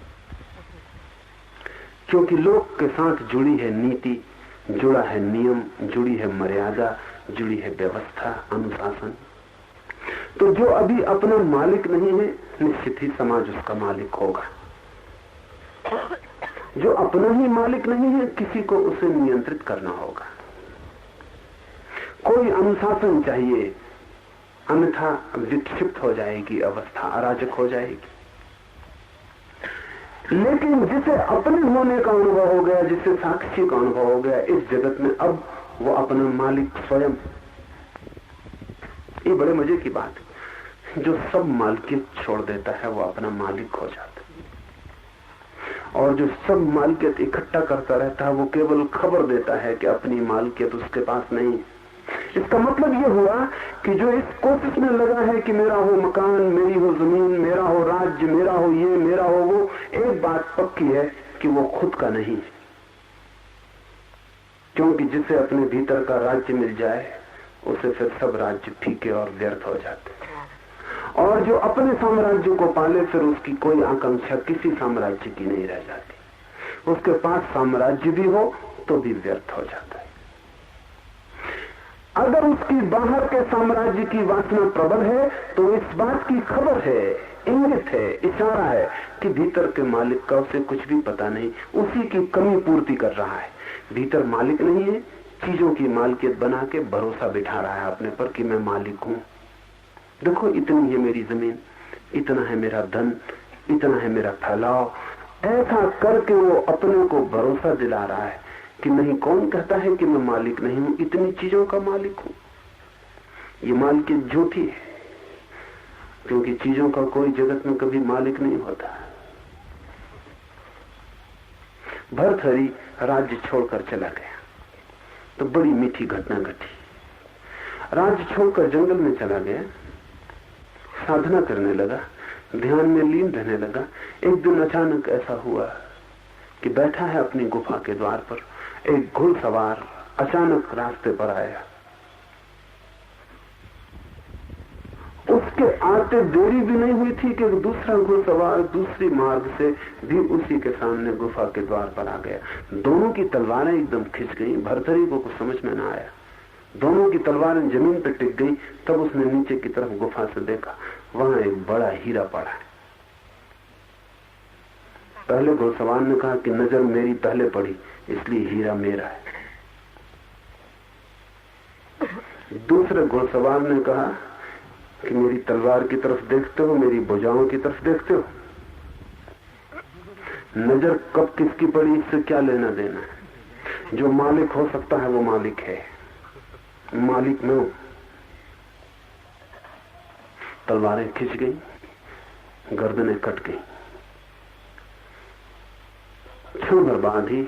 क्योंकि लोक के साथ जुड़ी है नीति, जुड़ा है नियम, जुड़ी है मर्यादा, जुड़ी है व्यवस्था, अनुशासन। तो जो अभी अपना मालिक नहीं है, निश्चित ही समाज उसका मालिक होगा। जो अपना ही मालिक नहीं है, किसी को उसे नियंत्रित करना होगा। कोई अनुशासन चाहिए, अन्यथा विक्षिप्त हो जाएगी अवस्था, अराजक हो जाएगी। लेकिन जिसे अपने होने का अनुभव हो गया, जिसे साक्षी का अनुभव हो गया इस जगत में, अब वो अपना मालिक स्वयं। ये बड़े मजे की बात है। जो सब मालिकियत छोड़ देता है वो अपना मालिक हो जाता है, और जो सब मालिकियत इकट्ठा करता रहता है वो केवल खबर देता है कि अपनी मालिकियत उसके पास नहीं। इसका मतलब ये हुआ कि जो इस कोशिश में लगा है कि मेरा हो मकान, मेरी हो जमीन, मेरा हो राज्य, मेरा हो ये, मेरा हो वो, एक बात पक्की है कि वो खुद का नहीं है। क्योंकि जिसे अपने भीतर का राज्य मिल जाए उसे फिर सब राज्य फीके और व्यर्थ हो जाते हैं। और जो अपने साम्राज्य को पाले फिर उसकी कोई आकांक्षा किसी साम्राज्य की नहीं रह जाती। उसके पास साम्राज्य भी हो तो भी व्यर्थ हो जाता है। अगर उसकी बाहर के साम्राज्य की वासना प्रबल है तो इस बात की खबर है, इंगित है, इशारा है कि भीतर के मालिक का उसे कुछ भी पता नहीं, उसी की कमी पूर्ति कर रहा है। भीतर मालिक नहीं है, चीजों की मालिकियत बना के भरोसा बिठा रहा है अपने पर कि मैं मालिक हूं। देखो इतनी है मेरी जमीन, इतना है मेरा धन, इतना है मेरा फैलाव। ऐसा करके वो अपने को भरोसा दिला रहा है कि नहीं, कौन कहता है कि मैं मालिक नहीं हूं, इतनी चीजों का मालिक हूं। ये मालिकियत झूठी है, क्योंकि चीजों का कोई जगत में कभी मालिक नहीं होता। भर्तहरि राज्य छोड़कर चला गया तो बड़ी मीठी घटना घटी। राज्य छोड़कर जंगल में चला गया, साधना करने लगा, ध्यान में लीन रहने लगा। एक दिन अचानक ऐसा हुआ कि बैठा है अपनी गुफा के द्वार पर, एक घुड़सवार अचानक रास्ते पर आया। उसके आते देरी भी नहीं हुई थी कि दूसरा घुड़सवार दूसरी मार्ग से भी उसी के सामने गुफा के द्वार पर आ गया। दोनों की तलवारें एकदम खिंच गईं। भर्तहरि को कुछ समझ में ना आया, दोनों की तलवारें जमीन पर टिक गई। तब उसने नीचे की तरफ गुफा से देखा, वहां एक बड़ा हीरा पड़ा है। पहले घुड़सवार ने कहा कि नजर मेरी पहले पड़ी इसलिए हीरा मेरा है। दूसरे घुड़सवार ने कहा कि मेरी तलवार की तरफ देखते हो, मेरी भुजाओं की तरफ देखते हो, नजर कब किसकी पड़ी इससे क्या लेना देना है। जो मालिक हो सकता है वो मालिक है, मालिक मैं हूं। तलवारें खिंच गई, गर्दनें कट गई। क्षण भर बाद ही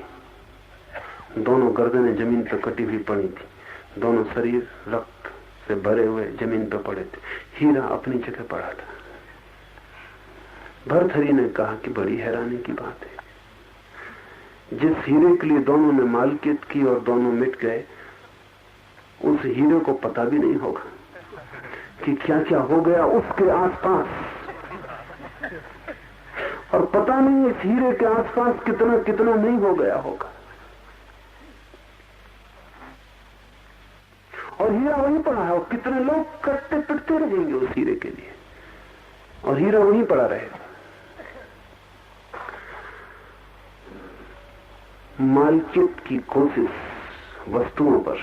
दोनों गर्दनें जमीन पर कटी हुई पड़ी थी, दोनों शरीर रक्त से भरे हुए जमीन पर पड़े थे। हीरा अपनी जगह पड़ा था। भर्तहरि ने कहा कि बड़ी हैरानी की बात है, जिस हीरे के लिए दोनों ने मालिकियत की और दोनों मिट गए, उस हीरे को पता भी नहीं होगा कि क्या क्या हो गया उसके आसपास, और पता नहीं इस हीरे के आसपास कितना कितना नहीं हो गया होगा। और हीरा वहीं पड़ा है, और कितने लोग कटते पिटते रहेंगे उस हीरे के लिए, और हीरा वहीं पड़ा रहेगा। मालिकियत की कोशिश वस्तुओं पर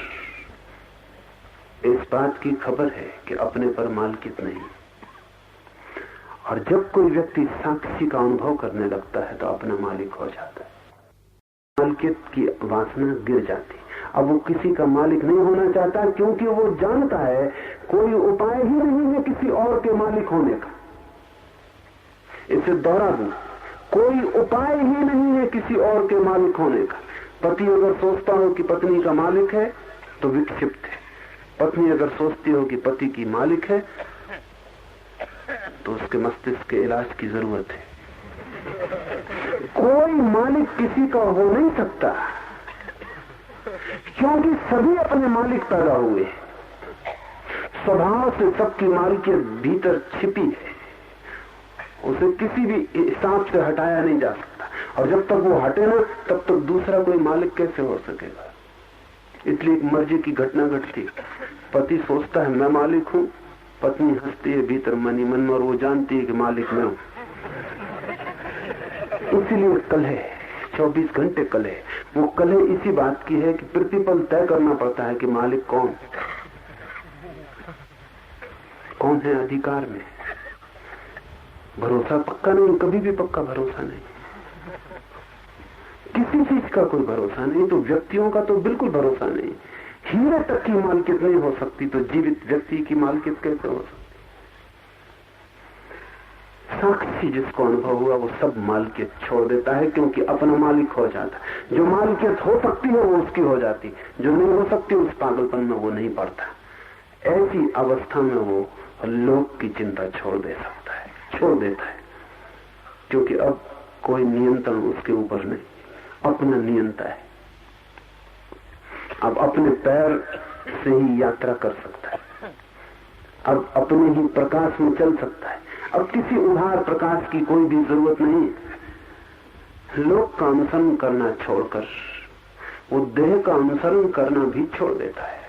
इस बात की खबर है कि अपने पर मालिकियत नहीं। और जब कोई व्यक्ति साक्षी का अनुभव करने लगता है तो अपना मालिक हो जाता है, मालिकियत की वासना गिर जाती। अब वो किसी का मालिक नहीं होना चाहता, क्योंकि वो जानता है कोई उपाय ही नहीं है किसी और के मालिक होने का। इसे दोहरा दूं, कोई उपाय ही नहीं है किसी और के मालिक होने का। पति अगर सोचता हो कि पत्नी का मालिक है तो विक्षिप्त है। पत्नी अगर सोचती हो कि पति की मालिक है तो उसके मस्तिष्क के इलाज की जरूरत है। कोई मालिक किसी का हो नहीं सकता, क्योंकि सभी अपने मालिक पैदा हुए। स्वभाव से सबकी मालिकियत भीतर छिपी है, उसे किसी भी हिसाब से हटाया नहीं जा सकता। और जब तक वो हटे ना, तब तक दूसरा कोई मालिक कैसे हो सकेगा। इसलिए एक मर्जी की घटना घटती। पति सोचता है मैं मालिक हूं, पत्नी हंसती है भीतर मनी मन में, और वो जानती है कि मालिक मैं हूं। इसीलिए कलह, 24 घंटे कलह। वो कलह इसी बात की है कि प्रतिपल तय करना पड़ता है कि मालिक कौन है अधिकार में। भरोसा पक्का नहीं, कभी भी पक्का भरोसा नहीं, किसी चीज का कोई भरोसा नहीं। तो व्यक्तियों का तो बिल्कुल भरोसा नहीं। हीरे तक की मालकियत नहीं हो सकती, तो जीवित व्यक्ति की मालकियत कैसे हो सकती। साक्षी जिसको अनुभव हुआ वो सब मालकियत छोड़ देता है, क्योंकि अपना मालिक हो जाता है। जो मालकियत हो सकती है वो उसकी हो जाती, जो नहीं हो सकती उस पागलपन में वो नहीं पड़ता। ऐसी अवस्था में वो लोक की चिंता छोड़ देता है, क्योंकि अब कोई नियंत्रण उसके ऊपर नहीं, अपना नियंता है। अब अपने पैर से ही यात्रा कर सकता है, अब अपने ही प्रकाश में चल सकता है। अब किसी उधार प्रकाश की कोई भी जरूरत नहीं। लोक का अनुसरण करना छोड़कर वो देह का अनुसरण करना भी छोड़ देता है।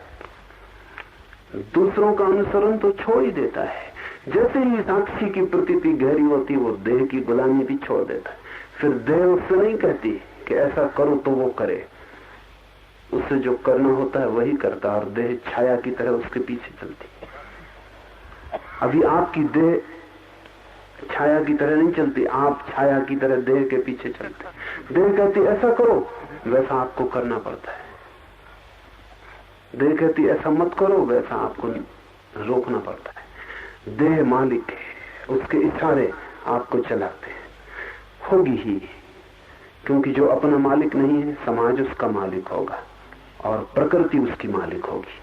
दूसरों का अनुसरण तो छोड़ ही देता है। जैसे ही साक्षी की प्रतीति गहरी होती, वो देह की गुलामी भी छोड़ देता है। फिर देह उससे नहीं कहती कि ऐसा करो तो वो करे, उससे जो करना होता है वही करता, और देह छाया की तरह उसके पीछे चलती। अभी आपकी देह छाया की तरह नहीं चलती, आप छाया की तरह देह के पीछे चलते। देह कहती ऐसा करो, वैसा आपको करना पड़ता है। देह कहती ऐसा मत करो, वैसा आपको रोकना पड़ता है। देह मालिक है, उसके इशारे आपको चलाते हैं। होगी ही, क्योंकि जो अपना मालिक नहीं है, समाज उसका मालिक होगा और प्रकृति उसकी मालिक होगी।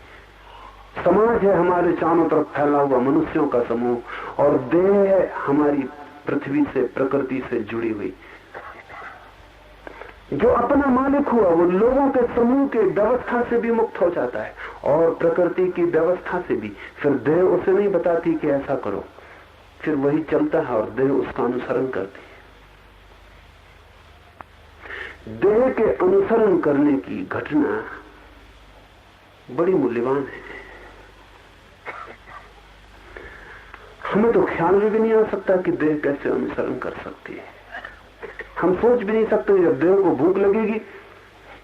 समाज है हमारे चारों तरफ फैला हुआ मनुष्यों का समूह, और देह है हमारी पृथ्वी से प्रकृति से जुड़ी हुई। जो अपना मालिक हुआ वो लोगों के समूह के व्यवस्था से भी मुक्त हो जाता है, और प्रकृति की व्यवस्था से भी। फिर देह उसे नहीं बताती कि ऐसा करो, फिर वही चलता है और देह उसका अनुसरण करती है। देह के अनुसरण करने की घटना बड़ी मूल्यवान है। हमें तो ख्याल में भी नहीं आ सकता कि देह कैसे अनुसरण कर सकती है। हम सोच भी नहीं सकते। जब देह को भूख लगेगी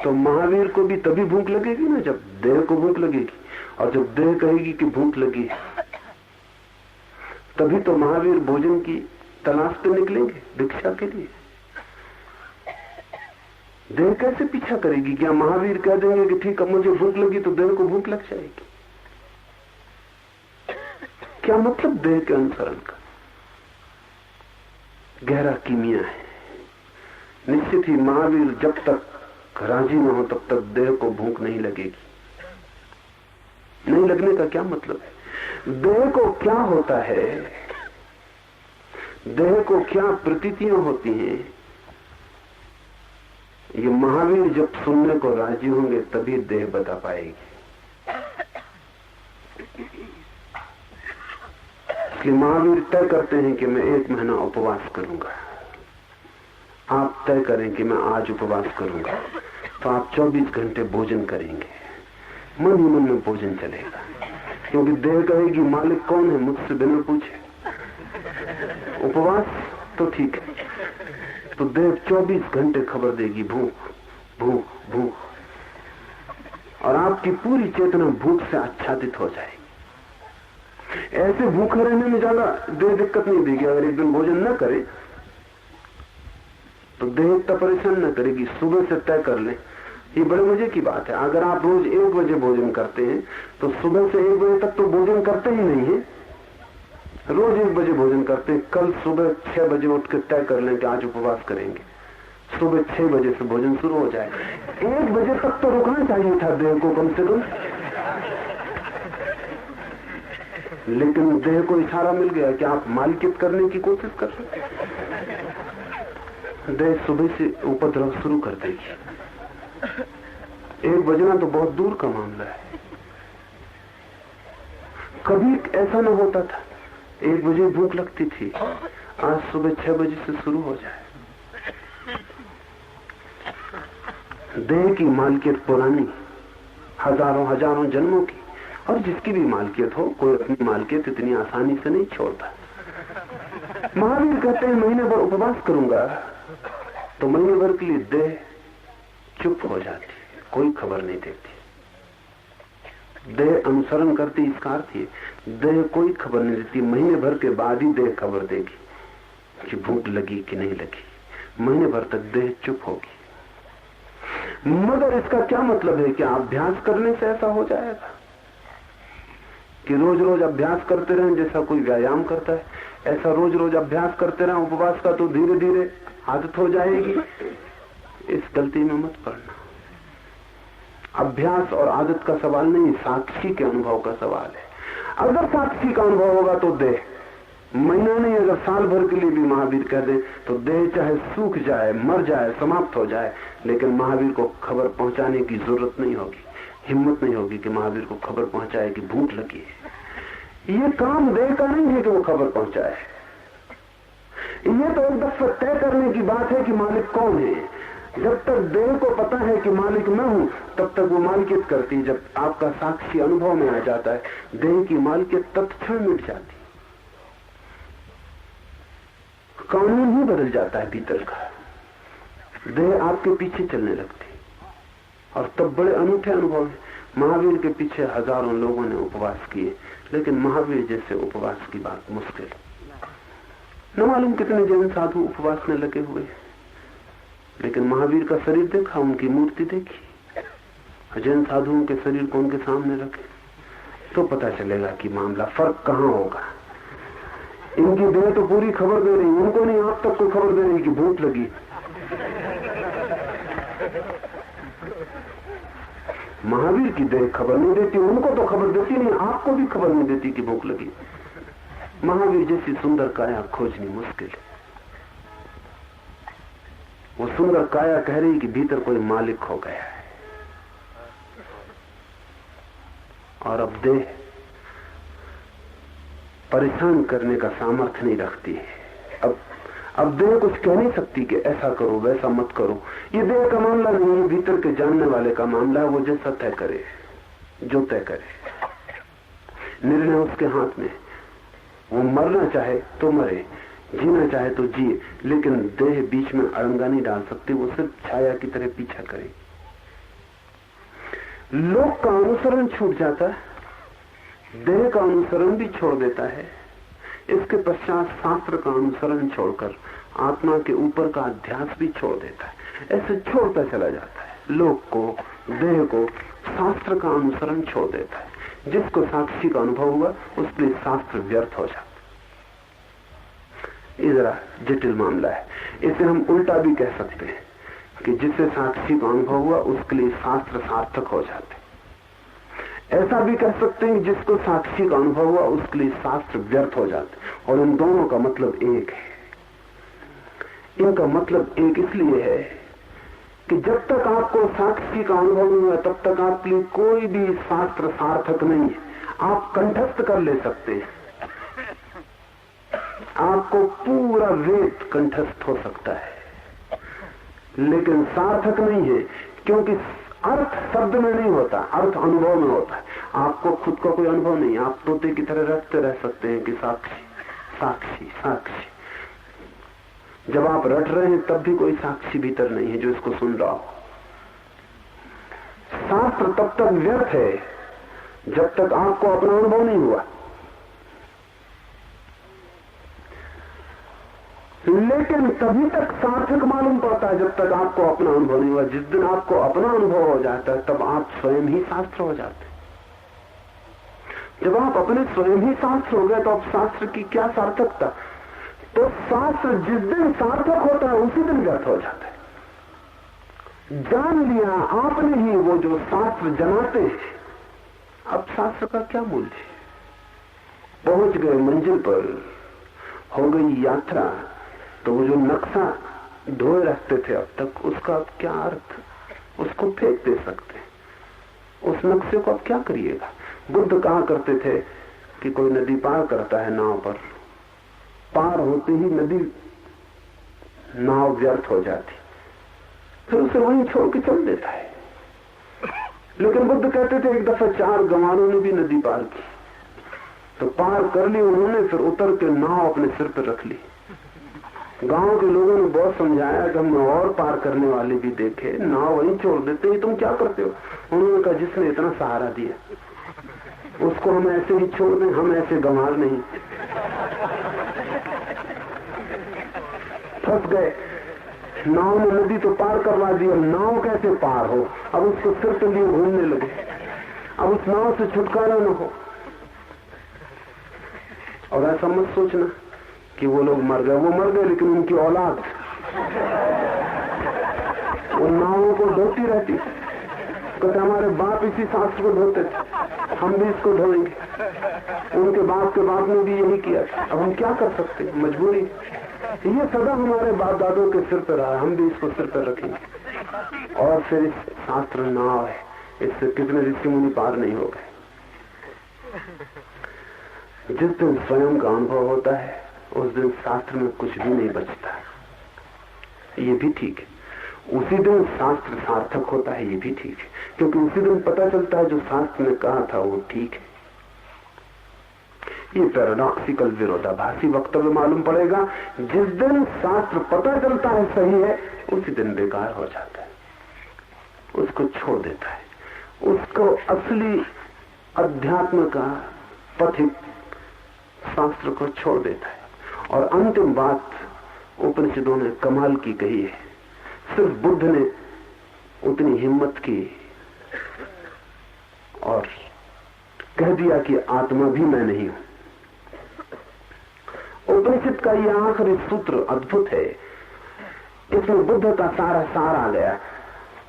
तो महावीर को भी तभी भूख लगेगी ना, जब देह को भूख लगेगी। और जब देह कहेगी कि भूख लगी, तभी तो महावीर भोजन की तलाश पे निकलेंगे भिक्षा के लिए। देह कैसे पीछा करेगी? क्या महावीर कह देंगे कि ठीक है मुझे भूख लगी, तो देह को भूख लग जाएगी? क्या मतलब देह के अनुसरण का? गहरा कीमिया है। निश्चित ही महावीर जब तक राजी न हो तब तक देह को भूख नहीं लगेगी। नहीं लगने का क्या मतलब है? देह को क्या होता है, देह को क्या प्रतीतियां होती हैं, ये महावीर जब सुनने को राजी होंगे तभी देह बता पाएगी। इसलिए महावीर तय करते हैं कि मैं 1 महीना उपवास करूंगा। आप तय करें कि मैं आज उपवास करूंगा, तो आप 24 घंटे भोजन करेंगे। मन ही मन में भोजन चलेगा, क्योंकि देह कहेगी मालिक कौन है, मुझसे बिना पूछे। उपवास तो ठीक है, तो देह 24 घंटे खबर देगी भूख भूख भूख, और आपकी पूरी चेतना भूख से आच्छादित हो जाएगी। ऐसे भूखे रहने में ज्यादा देह दिक्कत नहीं देगी। अगर एक दिन भोजन न करे तो देह इतना परेशान न करेगी। सुबह से तय कर ले ये बड़े मजे की बात है। अगर आप रोज 1 बजे भोजन करते हैं तो सुबह से 1 बजे तक तो भोजन करते ही नहीं है। रोज 1 बजे भोजन करते हैं, कल सुबह 6 बजे उठ के तय कर लें कि आज उपवास करेंगे। सुबह 6 बजे से भोजन शुरू हो जाए। 1 बजे तक तो रुकना चाहिए था देह को कम से कम, लेकिन देह को इशारा मिल गया कि आप मालिकियत करने की कोशिश कर रहे हैं। देह सुबह से उपद्रव शुरू कर देगी। 1 बजना तो बहुत दूर का मामला है। कभी ऐसा न होता था 1 बजे भूख लगती थी, आज सुबह 6 बजे से शुरू हो जाए। देह की मालिकियत पुरानी, हजारों जन्मों की, और जिसकी भी मालिकियत हो, कोई अपनी मालिकियत इतनी आसानी से नहीं छोड़ता। महावीर कहते हैं महीने भर उपवास करूंगा, तो महीने भर के लिए देह चुप हो जाती, कोई खबर नहीं देती। देह अनुसरण करती, इसका अर्थ है देह कोई खबर नहीं देती। महीने भर के बाद ही देह खबर देगी कि भूख लगी कि नहीं लगी। महीने भर तक देह चुप होगी। मगर इसका क्या मतलब है कि अभ्यास करने से ऐसा हो जाएगा कि रोज रोज अभ्यास करते रहें जैसा कोई व्यायाम करता है, ऐसा रोज रोज अभ्यास करते रहें उपवास का तो धीरे धीरे आदत हो जाएगी। इस गलती में मत पड़ना। अभ्यास और आदत का सवाल नहीं, साक्षी के अनुभव का सवाल है। अगर साक्षी का अनुभव होगा तो देह महीना नहीं, अगर साल भर के लिए भी महावीर कह दें तो देह चाहे सूख जाए, मर जाए, समाप्त हो जाए, लेकिन महावीर को खबर पहुंचाने की जरूरत नहीं होगी, हिम्मत नहीं होगी कि महावीर को खबर पहुंचाए कि भूख लगी है। ये काम देह का नहीं है कि वो खबर पहुंचाए। ये तो एक दफा तय करने की बात है कि मालिक कौन है। जब तक देह को पता है कि मालिक मैं हूं, तब तक वो मालिकियत करती। जब आपका साक्षी अनुभव में आ जाता है, देह की मालिकियत तत्क्षण मिट जाती, कानून ही बदल जाता है भीतर का। देह आपके पीछे चलने लगती, और तब बड़े अनूठे अनुभव है। महावीर के पीछे हजारों लोगों ने उपवास किए, लेकिन महावीर जैसे उपवास की बात मुश्किल। न मालूम कितने जैन साधु उपवास में लगे हुए, लेकिन महावीर का शरीर देखा, उनकी मूर्ति देखी, जैन साधुओं के शरीर को उनके सामने रखे तो पता चलेगा कि मामला फर्क कहां होगा। इनकी देह तो पूरी खबर दे रही, उनको नहीं आप तक कोई खबर दे रही कि भूख लगी। महावीर की देह खबर नहीं देती, उनको तो खबर देती नहीं, आपको भी खबर नहीं देती कि भूख लगी। महावीर जैसी सुंदर काया खोजनी मुश्किल है। वो सुंदर काया कह रही कि भीतर कोई मालिक हो गया है, और अब देह परेशान करने का सामर्थ्य नहीं रखती है। अब देह कुछ कह नहीं सकती कि ऐसा करो वैसा मत करो। ये देह का मामला नहीं है, भीतर के जानने वाले का मामला है। वो जैसा तय करे, जो तय करे, निर्णय उसके हाथ में। वो मरना चाहे तो मरे, जीना चाहे तो जिए, लेकिन देह बीच में अड़ंगा नहीं डाल सकती। वो सिर्फ छाया की तरह पीछा करे। लोक का अनुसरण छूट जाता है, देह का अनुसरण भी छोड़ देता है। इसके पश्चात शास्त्र का अनुसरण छोड़कर आत्मा के ऊपर का अध्यास भी छोड़ देता है। ऐसे छोड़ता चला जाता है। लोक को, देह को, शास्त्र का अनुसरण छोड़ देता है। जिसको साक्षी का अनुभव हुआ उसके लिए शास्त्र व्यर्थ हो जाता। ये जरा जटिल मामला है। इसे हम उल्टा भी कह सकते हैं कि जिससे साक्षी का अनुभव हुआ उसके लिए शास्त्र सार्थक हो जाते। ऐसा भी कह सकते हैं जिसको साक्षी का अनुभव हुआ उसके लिए शास्त्र व्यर्थ हो जाते। और इन दोनों का मतलब एक है। इनका मतलब एक इसलिए है कि जब तक आपको साक्षी का अनुभव नहीं हुआ तब तक आपके लिए कोई भी शास्त्र सार्थक नहीं है। आप कंठस्थ कर ले सकते हैं, आपको पूरा वेद कंठस्थ हो सकता है, लेकिन सार्थक नहीं है, क्योंकि अर्थ शब्द में नहीं होता, अर्थ अनुभव में होता है। आपको खुद का कोई अनुभव नहीं, आप तोते की तरह रटते रह सकते हैं कि साक्षी साक्षी साक्षी। जब आप रट रहे हैं तब भी कोई साक्षी भीतर नहीं है जो इसको सुन रहा हो। शास्त्र तब तक व्यर्थ है जब तक आपको अपना अनुभव नहीं हुआ। लेकिन तभी तक सार्थक मालूम पड़ता है जब तक आपको अपना अनुभव नहीं हुआ। जिस दिन आपको अपना अनुभव हो जाता है तब आप स्वयं ही शास्त्र हो जाते हैं। जब आप अपने स्वयं ही शास्त्र हो गए तो अब शास्त्र की क्या सार्थकता। तो शास्त्र जिस दिन सार्थक होता है उसी दिन व्यर्थ हो जाता है। जान लिया आपने ही वो जो शास्त्र जनाते हैं, अब शास्त्र का क्या मूल्य। पहुंच गए मंजिल पर, हो गई यात्रा, तो वो जो नक्शा ढोए रखते थे अब तक, उसका अब क्या अर्थ। उसको फेंक दे सकते, उस नक्शे को अब क्या करिएगा। बुद्ध कहा करते थे कि कोई नदी पार करता है नाव पर, पार होते ही नदी नाव व्यर्थ हो जाती, फिर उसे वहीं छोड़ के चल देता है। लेकिन बुद्ध कहते थे एक दफा 4 गंवारों ने भी नदी पार की, तो पार कर ली उन्होंने, फिर उतर के नाव अपने सिर पर रख ली। गांव के लोगों ने बहुत समझाया कि हमने और पार करने वाले भी देखे, नाव वहीं छोड़ देते हैं, तुम क्या करते हो। उन्होंने कहा जिसने इतना सहारा दिया उसको हम ऐसे ही छोड़ दें, हम ऐसे गंवार नहीं। फंस गए, नाव ने नदी तो पार करवा दी, अब नाव कैसे पार हो। अब उसको सिर पे लिए घूमने लगे, अब उस नाव से छुटकारा न हो। और ऐसा मत सोचना कि वो लोग मर गए, वो मर गए लेकिन उनकी औलाद वो नावों को ढोती रहती। कहते हमारे बाप इसी शास्त्र को ढोते थे, हम भी इसको ढोएंगे। उनके बाप ने भी यही किया। अब हम क्या कर सकते, मजबूरी। ये सदा हमारे बाप दादों के सिर पर रहा, हम भी इसको सिर पर रखेंगे। और फिर इस शास्त्र नाव है, इससे कितने ऋषि मुनि पार नहीं हो गए। जिस दिन स्वयं का अनुभव होता है उस दिन शास्त्र में कुछ भी नहीं बचता। ये भी ठीक है। उसी दिन शास्त्र सार्थक होता है, ये भी ठीक है, क्योंकि उसी दिन पता चलता है जो शास्त्र ने कहा था वो ठीक है। ये पैराडॉक्सिकल विरोधाभासी वक्तव्य मालूम पड़ेगा। जिस दिन शास्त्र पता चलता है सही है उसी दिन बेकार हो जाता है, उसको छोड़ देता है, उसको असली अध्यात्म का पथिक शास्त्र को छोड़ देता है। और अंतिम बात उपनिषदों ने कमाल की कही है। सिर्फ बुद्ध ने उतनी हिम्मत की और कह दिया कि आत्मा भी मैं नहीं हूं। उपनिषद का यह आखिरी सूत्र अद्भुत है, इसमें बुद्ध का सारा सार आ गया।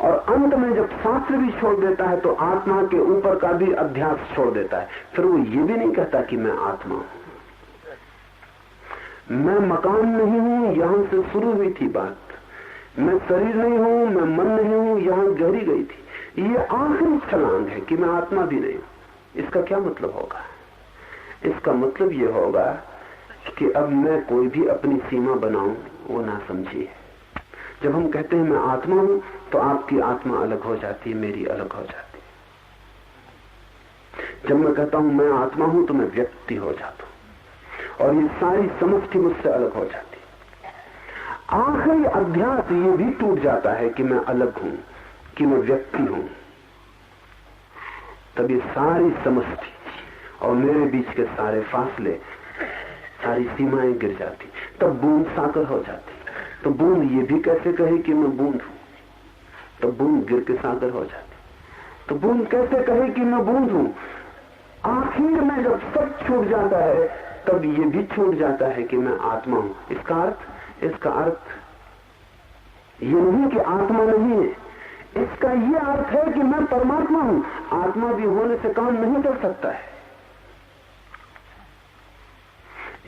और अंत में जब शास्त्र भी छोड़ देता है तो आत्मा के ऊपर का भी अध्यास छोड़ देता है। फिर वो ये भी नहीं कहता कि मैं आत्मा हूं, मैं मकान नहीं हूं, यहां से शुरू हुई थी बात। मैं शरीर नहीं हूं, मैं मन नहीं हूं, यहां गहरी गई थी। ये आखिरी छलांग है कि मैं आत्मा भी नहीं हूं। इसका क्या मतलब होगा? इसका मतलब ये होगा कि अब मैं कोई भी अपनी सीमा बनाऊं वो ना समझिए। जब हम कहते हैं मैं आत्मा हूं तो आपकी आत्मा अलग हो जाती है, मेरी अलग हो जाती है। जब मैं कहता हूं मैं आत्मा हूं तो मैं व्यक्ति हो जाता हूं और ये सारी समष्टि मुझसे अलग हो जाती है। आखिरी अध्यास ये भी टूट जाता है कि मैं अलग हूं, कि मैं व्यक्ति हूं। तब ये सारी समष्टि और मेरे बीच के सारे फासले, सारी सीमाएं गिर जाती। तब बूंद सागर हो जाती। तो बूंद ये भी कैसे कहे कि मैं बूंद हूं, तो बूंद गिर के सागर हो जाती। तो बूंद कैसे कहे कि मैं बूंद हूं? आखिर में जब सब छूट जाता है तब ये भी छूट जाता है कि मैं आत्मा हूं। इसका अर्थ ये नहीं कि आत्मा नहीं है, इसका ये अर्थ है कि मैं परमात्मा हूं। आत्मा भी होने से काम नहीं कर सकता है।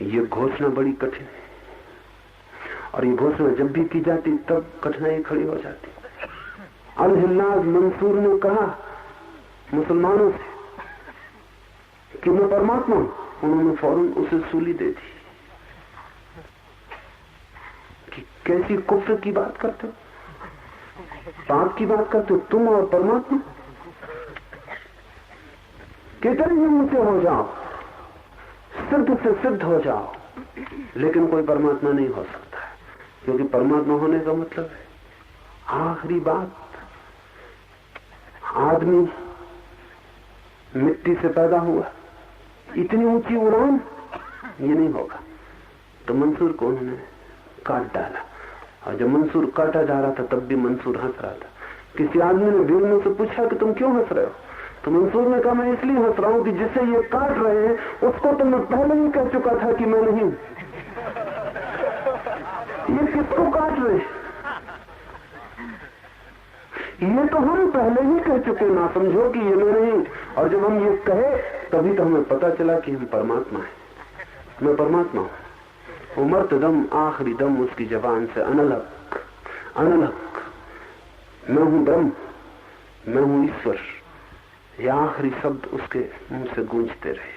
ये घोषणा बड़ी कठिन है और ये घोषणा जब भी की जाती तब कठिनाई खड़ी हो जाती। अल-हिल्लाज मंसूर ने कहा मुसलमानों से कि मैं परमात्मा हूं, उन्होंने फौरन उसे सूली दे दी कि कैसी कुफ्र की बात करते हो, पाप की बात करते हो तुम और परमात्मा। कितने ही ऊंचे हो जाओ, सिद्ध से सिद्ध हो जाओ, लेकिन कोई परमात्मा नहीं हो सकता है, क्योंकि परमात्मा होने का मतलब है आखिरी बात। आदमी मिट्टी से पैदा हुआ, इतनी ऊंची उड़ान ये नहीं होगा। तो मंसूर को उन्होंने काट डाला। और जब मंसूर काटा जा रहा था तब भी मंसूर हंस रहा था। किसी आदमी ने भीड़ में से पूछा कि तुम क्यों हंस रहे हो? तो मंसूर ने कहा, मैं इसलिए हंस रहा हूं कि जिसे ये काट रहे हैं उसको तो मैं पहले ही कह चुका था कि मैं नहीं। ये किसको काट रहे हैं? ये तो हम पहले ही कह चुके, ना समझो कि ये मैं नहीं। और जब हम ये कहे तभी तो हमें पता चला कि हम परमात्मा हैं। मैं परमात्मा हूं। उमरत दम आखिरी दम उसकी जबान से अनलक अनलक, मैं हूं ब्रह्म, मैं हूं ईश्वर। यह आखिरी शब्द उसके मुंह से गूंजते रहे।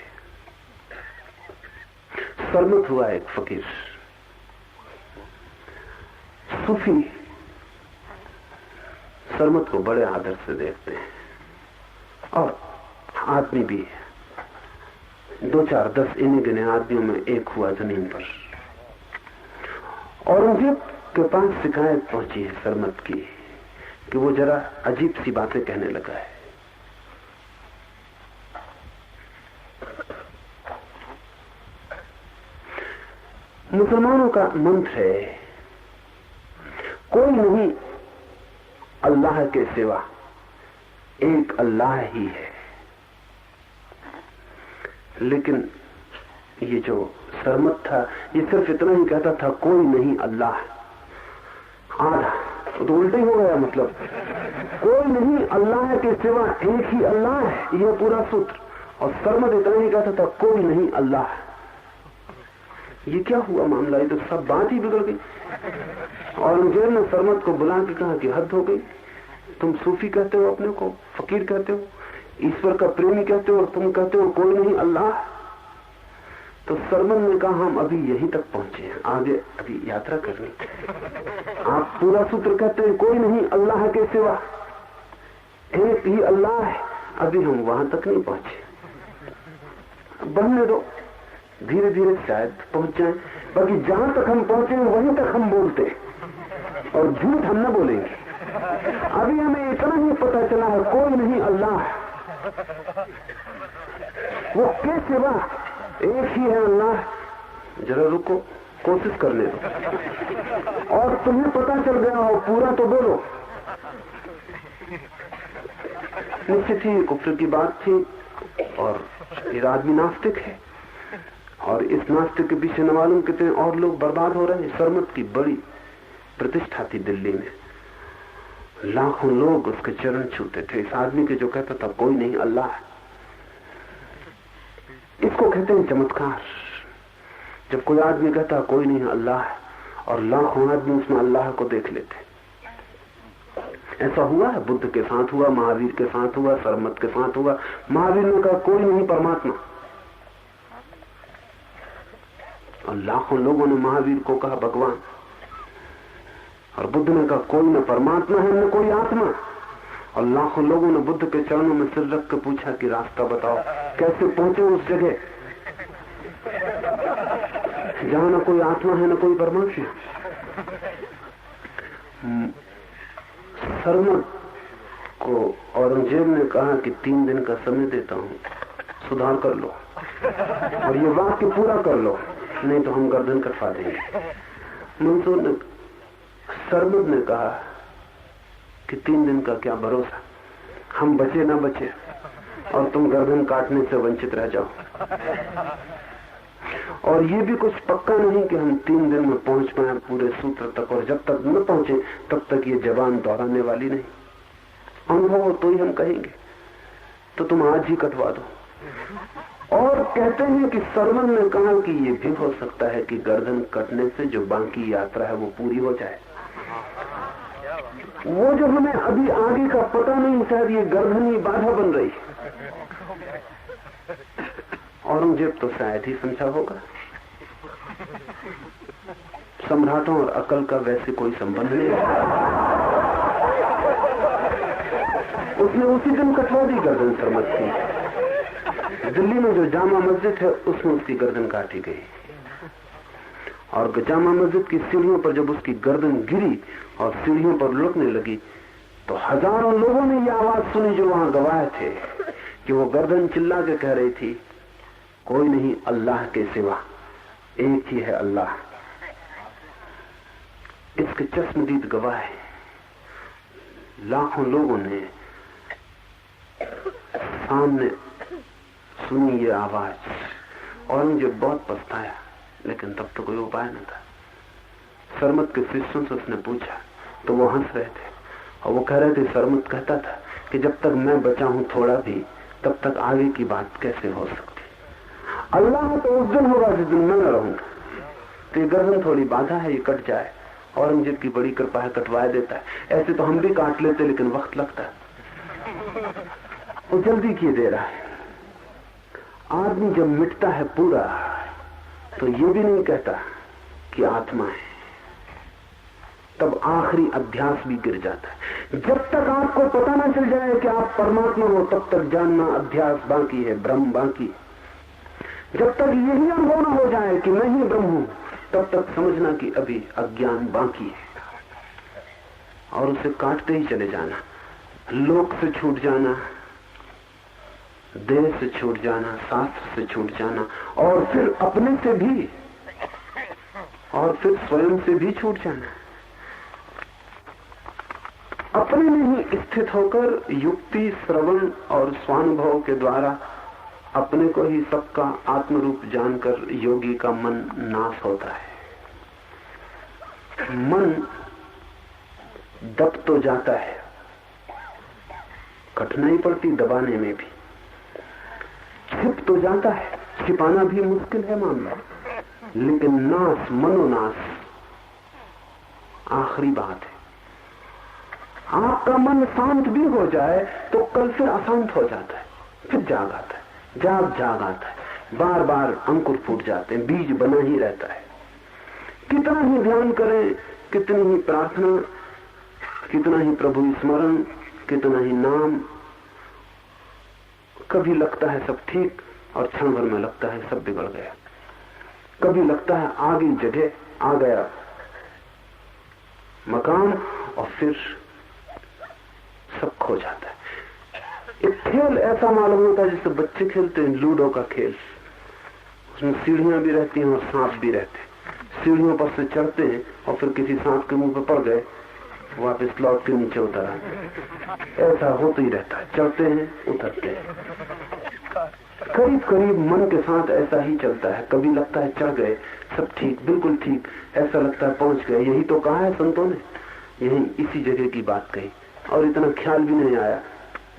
सरमत हुआ एक फकीर, सूफी सरमत को बड़े आदर से देखते हैं, और आदमी भी है। 2 4 10 इन्हीं गिने आदमियों में एक हुआ जमीन पर। औरंगजेब के पास शिकायत पहुंची है सरमत की कि वो जरा अजीब सी बातें कहने लगा है। मुसलमानों का मंत्र है, कोई नहीं अल्लाह के सिवा, एक अल्लाह ही है। लेकिन ये जो सरमत था ये सिर्फ इतना ही कहता था, कोई नहीं अल्लाह। आधा तो उल्टे हो गया, मतलब कोई नहीं अल्लाह के सिवा, एक ही अल्लाह है, यह पूरा सूत्र। और सरमत इतना ही कहता था, कोई नहीं अल्लाह। ये क्या हुआ मामला? ये तो सब बात ही बिगड़ गई। औरंगजेब ने सरमत को बुला के कहा कि हद हो गई, तुम सूफी कहते हो अपने को, फकीर कहते हो, ईश्वर का प्रेमी कहते हो, और तुम कहते हो कोई नहीं अल्लाह। तो सरमत ने कहा, हम अभी यहीं तक पहुंचे हैं, आगे अभी यात्रा करनी। आप पूरा सूत्र कहते हैं कोई नहीं अल्लाह के सिवा, एक ही अल्लाह है, अभी हम वहां तक नहीं पहुंचे, बढ़ने दो, धीरे धीरे शायद पहुंच जाए। बाकी जहां तक हम पहुंचे वहीं तक हम बोलते, और झूठ हम न बोलेंगे। अभी हमें इतना ही पता चला है, कोई नहीं अल्लाह, वो के सिवा एक ही है अल्लाह। जरा रुको, कोशिश करने दो, और तुम्हें पता चल गया हो, पूरा तो बोलो। निश्चित ही कुफ्र की बात थी, और ये आदमी नास्तिक है, और इस नास्तिक के पीछे न मालूम कितने और लोग बर्बाद हो रहे हैं। सरमत की बड़ी प्रतिष्ठा थी दिल्ली में, लाखों लोग उसके चरण छूते थे इस आदमी के जो कहता था कोई नहीं अल्लाह। इसको कहते हैं चमत्कार। जब कोई आदमी कहता कोई नहीं अल्लाह, और लाखों आदमी उसमें अल्लाह को देख लेते। ऐसा हुआ है, बुद्ध के साथ हुआ, महावीर के साथ हुआ, सरमत के साथ हुआ। महावीर ने कहा कोई नहीं परमात्मा, और लाखों लोगों ने महावीर को कहा भगवान। और बुद्ध ने कहा कोई न परमात्मा है न कोई आत्मा, और लाखों लोगों ने बुद्ध के चरणों में सिर रख के पूछा कि रास्ता बताओ, कैसे पहुंचे उस जगह जहां न कोई आत्मा है न कोई परमात्मा। सरमत को औरंगजेब ने कहा कि 3 दिन का समय देता हूं, सुधार कर लो, और ये वाक्य पूरा कर लो, नहीं तो हम गर्दन कटवा देंगे। मंसूर ने, सरमत ने कहा कि 3 दिन का क्या भरोसा, हम बचे ना बचे, और तुम गर्दन काटने से वंचित रह जाओ। और ये भी कुछ पक्का नहीं कि हम 3 दिन में पहुंच पाए पूरे सूत्र तक, और जब तक न पहुंचे तब तक ये जबान दोहराने वाली नहीं। अनुभव हो तो ही हम कहेंगे, तो तुम आज ही कटवा दो। और कहते हैं कि सरमत ने कहा कि ये भी हो सकता है कि गर्दन कटने से जो बाकी यात्रा है वो पूरी हो जाए। वो जो हमें अभी आगे का पता नहीं, शायद ये गर्दन ही बाधा बन रही। औरंगजेब तो शायद ही समझा होगा। सम्राटों और अकल का वैसे कोई संबंध नहीं है। उसने उसी दिन कटवा दी गर्दन सरमत की। दिल्ली में जो जामा मस्जिद है उसमें उसकी गर्दन काटी गई, और जामा मस्जिद की सीढ़ियों पर जब उसकी गर्दन गिरी और सीढ़ियों पर लुढ़कने लगी तो हजारों लोगों ने ये आवाज सुनी जो वहां गवाह थे कि वो गर्दन चिल्ला के कह रही थी कोई नहीं अल्लाह के सिवा, एक ही है अल्लाह। इसके चश्मदीद गवाह है। लाखों लोगों ने सामने सुनी ये आवाज, और मुझे बहुत पछताया, लेकिन तब तो कोई उपाय न था। सरमत के शिष्यों से उसने पूछा तो वो हंस रहे थे और वो कह रहे थे, सरमत कहता था कि जब तक मैं बचा हूं थोड़ा भी, तब तक आगे की बात कैसे हो सकती। अल्लाह तो उस दिन होगा जिस दिन मैं न रहूंगा। तो ये गर्दन थोड़ी बाधा है, ये कट जाए, औरंगजेब की बड़ी कृपा है, कटवा देता है। ऐसे तो हम भी काट लेते, लेकिन वक्त लगता है, वो जल्दी किए दे रहा है। आदमी जब मिटता है पूरा, तो ये भी नहीं कहता कि आत्मा है, तब आखिरी अध्यास भी गिर जाता है। जब तक आपको पता ना चल जाए कि आप परमात्मा हो, तब तक जानना अध्यास बाकी है, भ्रम बाकी है। जब तक यही अनुभव न हो जाए कि मैं ही ब्रह्म हूं, तब तक समझना कि अभी अज्ञान बाकी है, और उसे काटते ही चले जाना। लोक से छूट जाना, देह से छूट जाना, शास्त्र से छूट जाना, और फिर अपने से भी, और फिर स्वयं से भी छूट जाना। अपने में ही स्थित होकर युक्ति, श्रवण और स्वानुभव के द्वारा अपने को ही सबका आत्मरूप जानकर योगी का मन नाश होता है। मन दब तो जाता है, कठिनाई पड़ती दबाने में भी, छिप तो जाता है, छिपाना भी मुश्किल है मामला, लेकिन नाश, मनोनाश आखिरी बात है। आपका मन शांत भी हो जाए तो कल फिर अशांत हो जाता है, फिर जाग आता है, जाग आता है, बार बार अंकुर फूट जाते हैं, बीज बना ही रहता है। कितना ही ध्यान करें, कितनी ही प्रार्थना, कितना ही प्रभु स्मरण, कितना ही नाम, कभी लगता है सब ठीक और क्षण भर में लगता है सब बिगड़ गया। कभी लगता है आ गई जगह, आ गया मकान, और फिर सब खो जाता है। एक खेल ऐसा मालूम होता है जैसे बच्चे खेलते हैं लूडो का खेल। उसमें सीढ़ियां भी रहती हैं और सांप भी रहते हैं। सीढ़ियों पर से चढ़ते हैं और फिर किसी सांप के मुंह पे पड़ गए, वापस लौट के नीचे उतर आते। ऐसा होता ही रहता है, चढ़ते हैं उतरते हैं। करीब करीब मन के साथ ऐसा ही चलता है। कभी लगता है चढ़ गए, सब ठीक, बिल्कुल ठीक, ऐसा लगता है पहुंच गए। यही तो कहा है संतों ने, यही इसी जगह की बात कही। और इतना ख्याल भी नहीं आया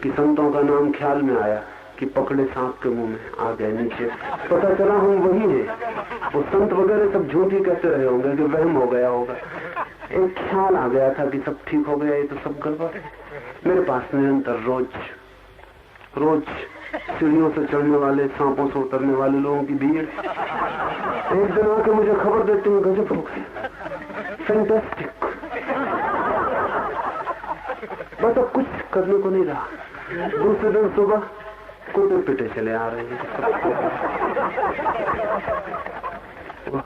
कि संतों का नाम ख्याल में आया कि पकड़े सांप के मुंह में आ गए नीचे। पता चला हम वही है। वो संत वगैरह सब झूठ ही कहते रहे होंगे कि वहम हो गया होगा। एक ख्याल आ गया था कि सब ठीक हो गया, ये तो सब गड़बड़ है। मेरे पास निरंतर रोज सीढ़ियों से चढ़ने वाले, सांपों से उतरने वाले लोगों की भीड़। एक दिन आके मुझे खबर देते हैं, गजब हो गई, फैंटास्टिक। बस अब कुछ करने को नहीं रहा। दूसरे दिन सुबह कूटे पिटे चले आ रहे हैं।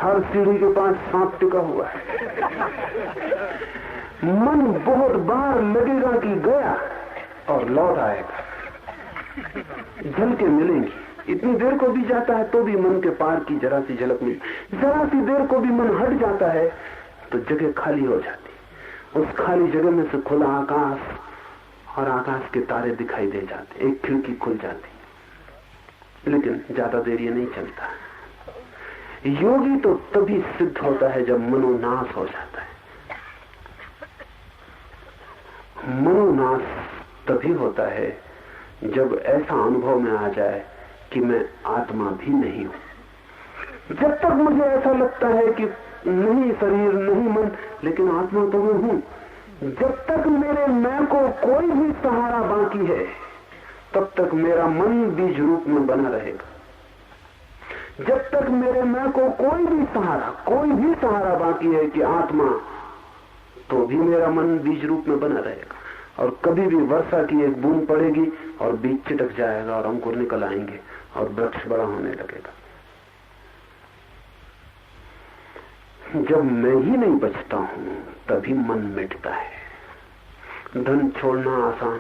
हर सीढ़ी के पास सांप टिका हुआ है। मन बहुत बार लगेगा कि गया और लौट आएगा, झलके मिलेंगी। इतनी देर को भी जाता है तो भी मन के पार की जरा सी झलक मिली। जरा सी देर को भी मन हट जाता है तो जगह खाली हो जाती। उस खाली जगह में से खुला आकाश और आकाश के तारे दिखाई दे जाते। एक खिड़की खुल जाती। लेकिन ज्यादा देर ये नहीं चलता। योगी तो तभी सिद्ध होता है जब मनोनाश हो जाता है। मनोनाश तभी होता है जब ऐसा अनुभव में आ जाए कि मैं आत्मा भी नहीं हूं। जब तक मुझे ऐसा लगता है कि नहीं शरीर, नहीं मन, लेकिन आत्मा तो मैं हूं, जब तक मेरे मैं को कोई भी सहारा बाकी है, तब तक मेरा मन बीज रूप में बना रहेगा। जब तक मेरे मैं को कोई भी सहारा बाकी है कि आत्मा, तो भी मेरा मन बीज रूप में बना रहेगा। और कभी भी वर्षा की एक बूंद पड़ेगी और बीज चिटक जाएगा और अंकुर निकल आएंगे और वृक्ष बड़ा होने लगेगा। जब मैं ही नहीं बचता हूं तभी मन मिटता है। धन छोड़ना आसान,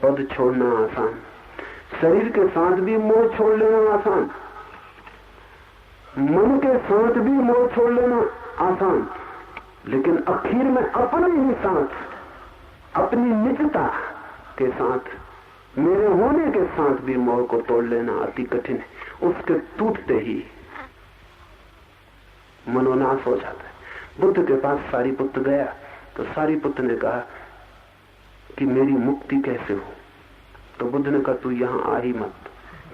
पद छोड़ना आसान, शरीर के साथ भी मोह छोड़ लेना आसान, मन के साथ भी मोह छोड़ लेना आसान, लेकिन आखिर में अपने ही साथ, अपनी निजता के साथ, मेरे होने के साथ भी मोह को तोड़ लेना अति कठिन है। उसके टूटते ही मनोनाश हो जाता है। बुद्ध के पास सारीपुत्र गया तो सारीपुत्र ने कहा कि मेरी मुक्ति कैसे हो? तो बुद्ध ने कहा तू यहां आ ही मत,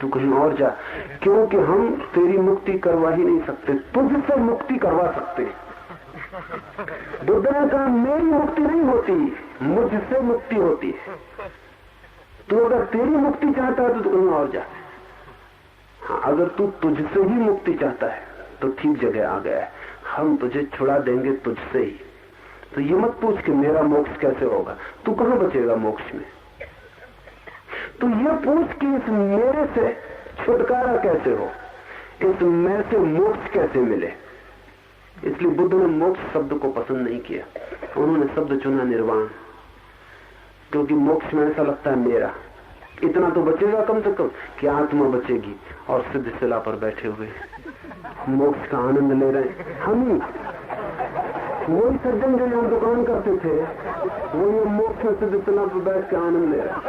तू कहीं और जा, क्योंकि हम तेरी मुक्ति करवा ही नहीं सकते, तुझसे मुक्ति करवा सकते। बुद्ध ने कहा मेरी मुक्ति नहीं होती, मुझसे मुक्ति होती है। तू अगर तेरी मुक्ति चाहता है तो तू कहीं और जा। हाँ, अगर तू तुझसे ही मुक्ति चाहता है तो ठीक जगह आ गया है, हम तुझे छुड़ा देंगे तुझसे ही। तो ये मत पूछ कि मेरा मोक्ष कैसे होगा, तू कहां बचेगा मोक्ष में। तू ये पूछ कि इस मेरे से छुटकारा कैसे हो, इस मैं से मोक्ष कैसे मिले। इसलिए बुद्ध ने मोक्ष शब्द को पसंद नहीं किया, उन्होंने शब्द चुना निर्वाण, क्योंकि मोक्ष में ऐसा लगता है मेरा, इतना तो बचेगा कम से कम कि आत्मा बचेगी। और सिद्ध शिला पर बैठे हुए मोक्ष का आनंद ले रहे हैं हम ही। वही सज्जन जो यहाँ दुकान करते थे वो ये मोक्ष में सिद्ध शिला पर बैठ के आनंद ले रहे हैं।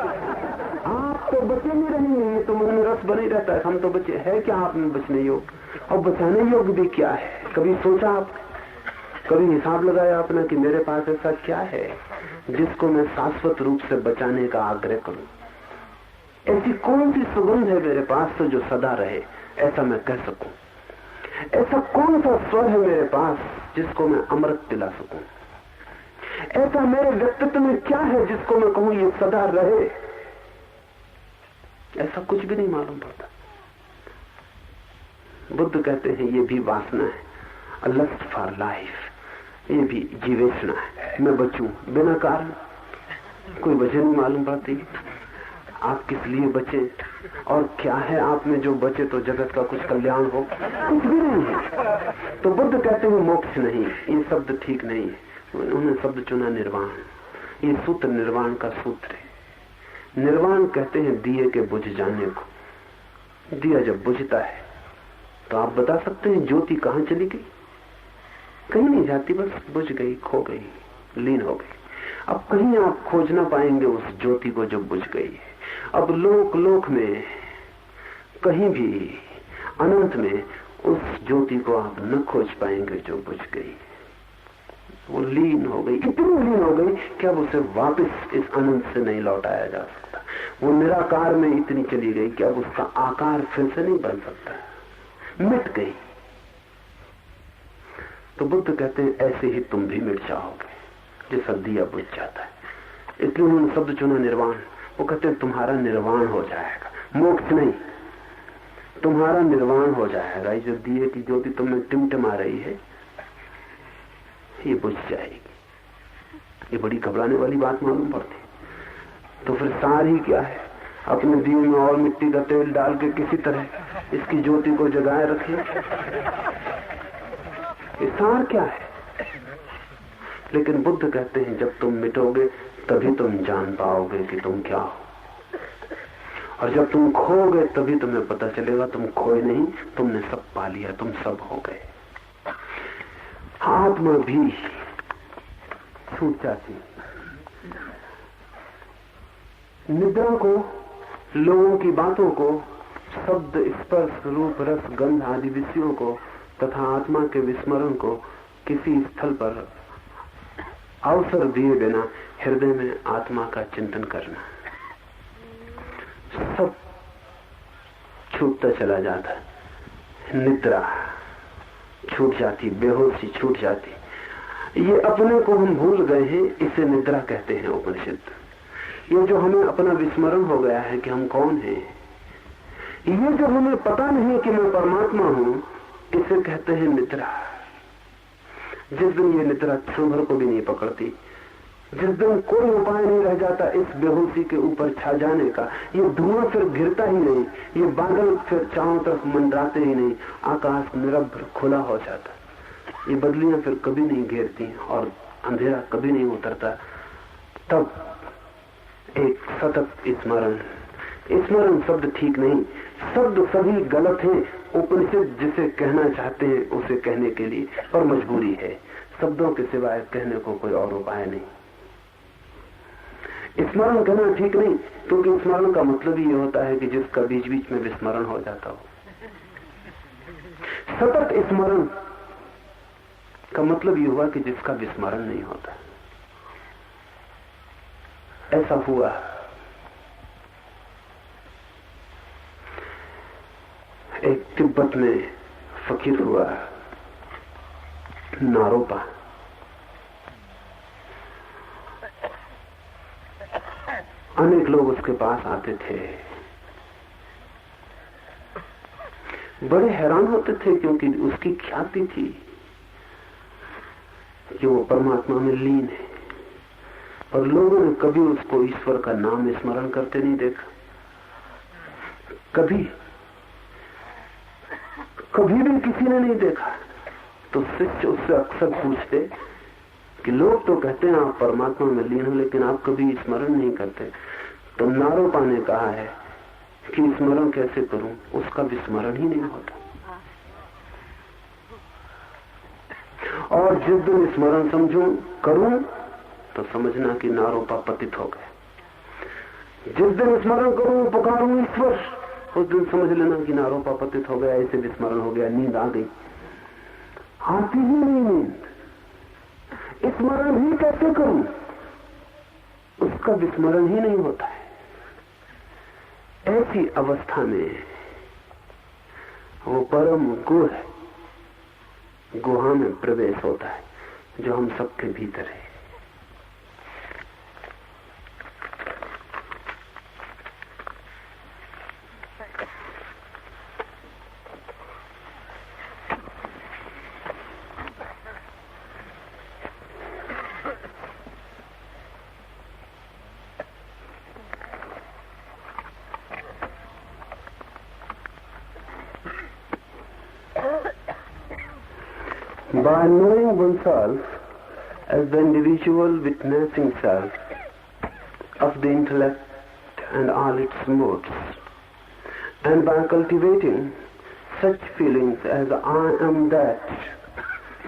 आप तो बचे नहीं रहेंगे, ये तो मन में रस बने रहता है, हम तो बचे है क्या आप में बचने योग्य, और बचाने योग्य भी क्या है। कभी सोचा आप, कभी हिसाब लगाया आपने कि मेरे पास ऐसा क्या है जिसको मैं शाश्वत रूप से बचाने का आग्रह करूं? ऐसी कौन सी सुगंध है मेरे पास तो जो सदा रहे, ऐसा मैं कह सकूं? ऐसा कौन सा स्वर है मेरे पास जिसको मैं अमृत पिला सकूं? ऐसा मेरे व्यक्तित्व में क्या है जिसको मैं कहूं ये सदा रहे? ऐसा कुछ भी नहीं मालूम पड़ता। बुद्ध कहते हैं ये भी वासना है, अ लस्ट फॉर लाइफ, ये भी जीवेषणा है, मैं बचूं बिना कारण। कोई वजह नहीं मालूम पड़ती आप किस लिए बचे और क्या है आप में जो बचे तो जगत का कुछ कल्याण हो, कुछ भी नहीं है। तो बुद्ध कहते हैं मोक्ष नहीं, ये शब्द ठीक नहीं है। उन्होंने शब्द चुना निर्वाण। ये सूत्र निर्वाण का सूत्र है। निर्वाण कहते हैं दिए के बुझ जाने को। दिया जब बुझता है तो आप बता सकते हैं ज्योति कहां चली गई? कहीं नहीं जाती, बस बुझ गई, खो गई, लीन हो गई। अब कहीं आप खोज ना पाएंगे उस ज्योति को जो बुझ गई है। अब लोक लोक में कहीं भी अनंत में उस ज्योति को आप न खोज पाएंगे जो बुझ गई। वो लीन हो गई, इतनी लीन हो गई कि अब उसे वापस इस अनंत से नहीं लौटाया जा सकता। वो निराकार में इतनी चली गई कि अब उसका आकार फिर से नहीं बन सकता, मिट गई। तो बुद्ध कहते हैं ऐसे ही तुम भी मिट जाओगे जैसा दिया बुझ जाता है। इसलिए उन्होंने शब्द चुना निर्वाण। वो कहते हैं तुम्हारा निर्वाण हो जाएगा, मोक्ष नहीं, तुम्हारा निर्वाण हो जाएगा। ये जो दिए की ज्योति तुम्हें टिमटिमा रही है ये बुझ जाएगी। ये बड़ी घबराने वाली बात मालूम पड़ती। तो फिर सार ही क्या है? अपने दिए में और मिट्टी का तेल डाल के किसी तरह इसकी ज्योति को जगाए रखिए। ये सार क्या है? लेकिन बुद्ध कहते हैं जब तुम मिटोगे तभी तुम जान पाओगे कि तुम क्या हो, और जब तुम खोगे तभी तुम्हें पता चलेगा तुम खोए नहीं, तुमने सब पा लिया, तुम सब हो गए। आत्मा भी छूट जाती। निद्रा को, लोगों की बातों को, शब्द, स्पर्श, रूप, रस, गंध आदि विषयों को तथा आत्मा के विस्मरण को किसी स्थल पर अवसर दिए बिना हृदय में आत्मा का चिंतन करना, सब छूटता चला जाता है। निद्रा छूट जाती, बेहोशी छूट जाती। ये अपने को हम भूल गए हैं, इसे निद्रा कहते हैं उपनिषद। ये जो हमें अपना विस्मरण हो गया है कि हम कौन हैं, ये जो हमें पता नहीं कि मैं परमात्मा हूं, इसे कहते हैं निद्रा। जिस दिन ये निद्रा क्षण भर को भी नहीं पकड़ती, जिस दिन कोई उपाय नहीं रह जाता इस बेहोशी के ऊपर छा जाने का, ये धुआं फिर गिरता ही नहीं, ये बादल फिर चारों तरफ मंडराते ही नहीं, आकाश निरभ्र खुला हो जाता, ये बदलियां फिर कभी नहीं घेरती और अंधेरा कभी नहीं उतरता, तब एक सतत स्मरण, स्मरण शब्द ठीक नहीं, शब्द सभी गलत हैं। उपनिषद जिसे कहना चाहते हैं उसे कहने के लिए, पर मजबूरी है। शब्दों के सिवाय कहने को कोई और उपाय नहीं। स्मरण कहना ठीक नहीं, क्योंकि स्मरण का मतलब ये होता है कि जिसका बीच बीच में विस्मरण हो जाता हो। सतत स्मरण का मतलब ये हुआ कि जिसका विस्मरण नहीं होता। ऐसा हुआ। एक तिब्बत में फकीर हुआ, नारोपा। अनेक लोग उसके पास आते थे, बड़े हैरान होते थे, क्योंकि उसकी ख्याति थी कि वो परमात्मा में लीन है, पर लोगों ने कभी उसको ईश्वर का नाम स्मरण करते नहीं देखा। कभी भी किसी ने नहीं देखा। तो शिष्य उससे अक्सर पूछते कि लोग तो कहते हैं आप परमात्मा में लीन हो, लेकिन आप कभी स्मरण नहीं करते। तो नारोपा ने कहा है कि स्मरण कैसे करूं, उसका विस्मरण ही नहीं होता। और जिस दिन स्मरण समझूं करूं तो समझना कि नारोपा पतित हो गए। जिस दिन स्मरण करूं पुकारूं ईश्वर, उस दिन समझ लेना कि नारोपा पतित हो गया। ऐसे विस्मरण हो गया, नींद आ गई। आती ही नहीं नींद, स्मरण ही कैसे करूं, उसका विस्मरण ही नहीं होता है। ऐसी अवस्था में वो परम गुह गुहा में प्रवेश होता है जो हम सबके भीतर है। By knowing oneself as the individual witnessing self of the intellect and all its modes, and by cultivating such feelings as I am that,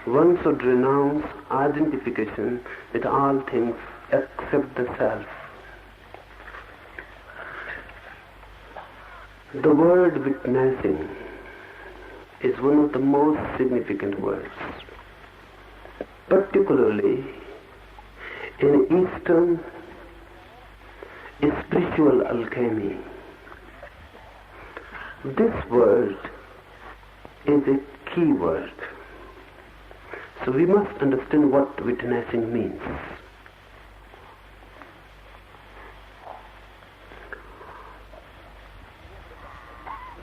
one should renounce identification with all things except the self. The word witnessing is one of the most significant words, particularly in Eastern spiritual alchemy. This word is a key word. So we must understand what witnessing means.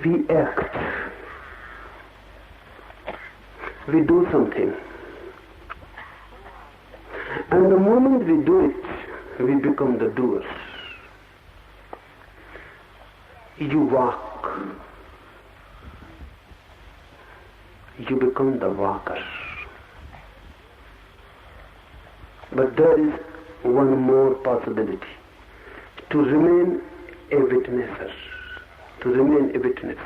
We act. We do something, and the moment we do it, we become the doers. You walk, you become the walker. But there is one more possibility: to remain a witnesser, to remain a witness.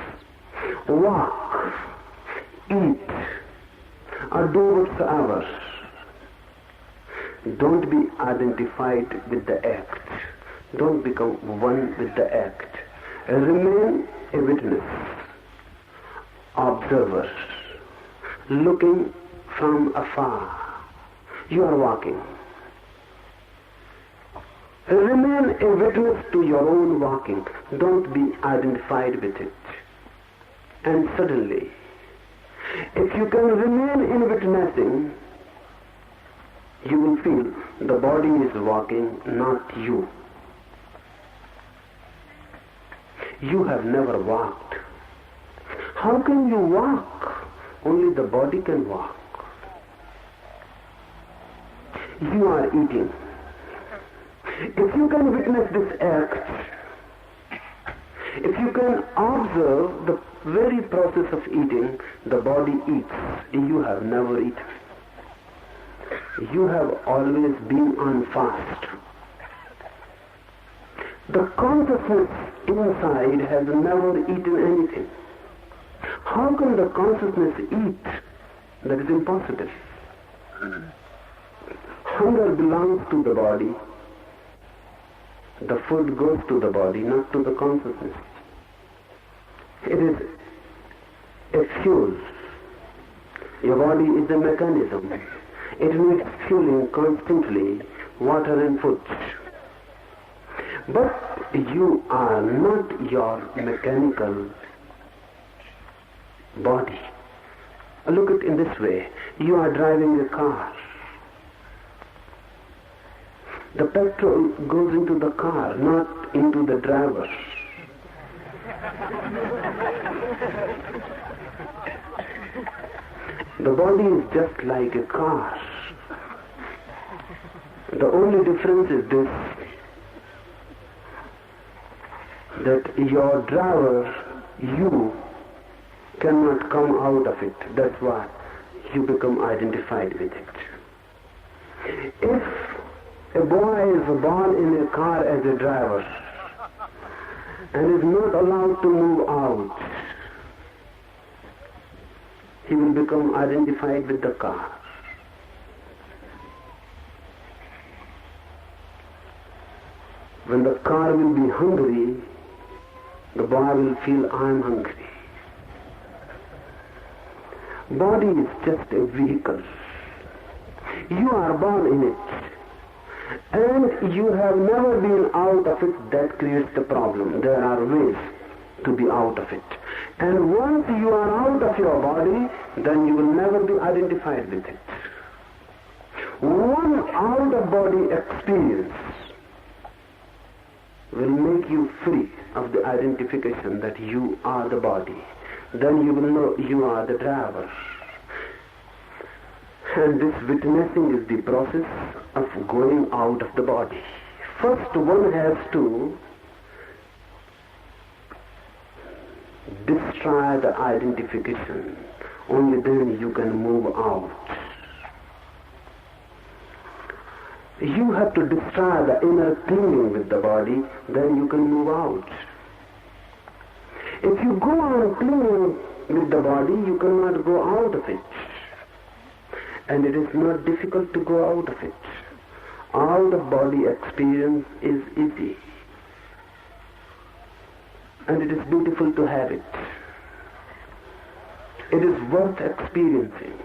Walk, eat, or do whatsoever. Don't be identified with the act. Don't become one with the act. Remain a witness, observer, looking from afar. You are walking. Remain a witness to your own walking. Don't be identified with it. And suddenly, if you can remain in witnessing, you will feel the body is walking, not you. You have never walked. How can you walk? Only the body can walk. You are eating. If you can witness this act, if you can observe the very process of eating, the body eats. You have never eaten. You have always been on fast. The consciousness inside has never eaten anything. How can the consciousness eat? That is impossible. Hunger belongs to the body. The food goes to the body, not to the consciousness. It is a fuel. Your body is a mechanism. It needs fueling constantly, water and food. But you are not your mechanical body. Look at it in this way. You are driving a car. The petrol goes into the car, not into the driver. The body is just like a car. The only difference is this, that your driver, you, cannot come out of it. That's why you become identified with it. If a boy is born in a car as a driver and is not allowed to move out, he will become identified with the car. When the car will be hungry, the boy will feel, I am hungry. Body is just a vehicle. You are born in it. And you have never been out of it. That creates the problem. There are ways to be out of it. And once you are out of your body, then you will never be identified with it. One out-of-body experience will make you free of the identification that you are the body. Then you will know you are the driver. And this witnessing is the process of going out of the body. First, one has to destroy the identification. Only then you can move out. You have to destroy the inner clinging with the body, then you can move out. If you go on clinging with the body, you cannot go out of it. And it is not difficult to go out of it. Out-of-body experience is easy. And it is beautiful to have it. It is worth experiencing.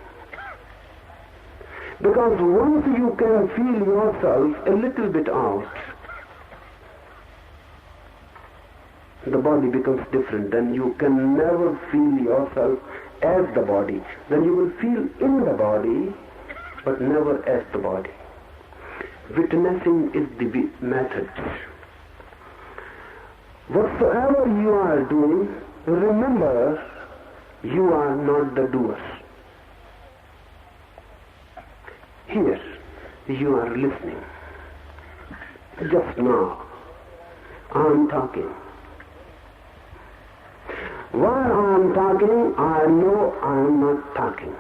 Because once you can feel yourself a little bit out, the body becomes different. Then you can never feel yourself as the body. Then you will feel in the body, but never as the body. Witnessing is the method. Whatsoever you are doing, remember, you are not the doer. Here, you are listening. Just now, I am talking. While I am talking, I know I am not talking.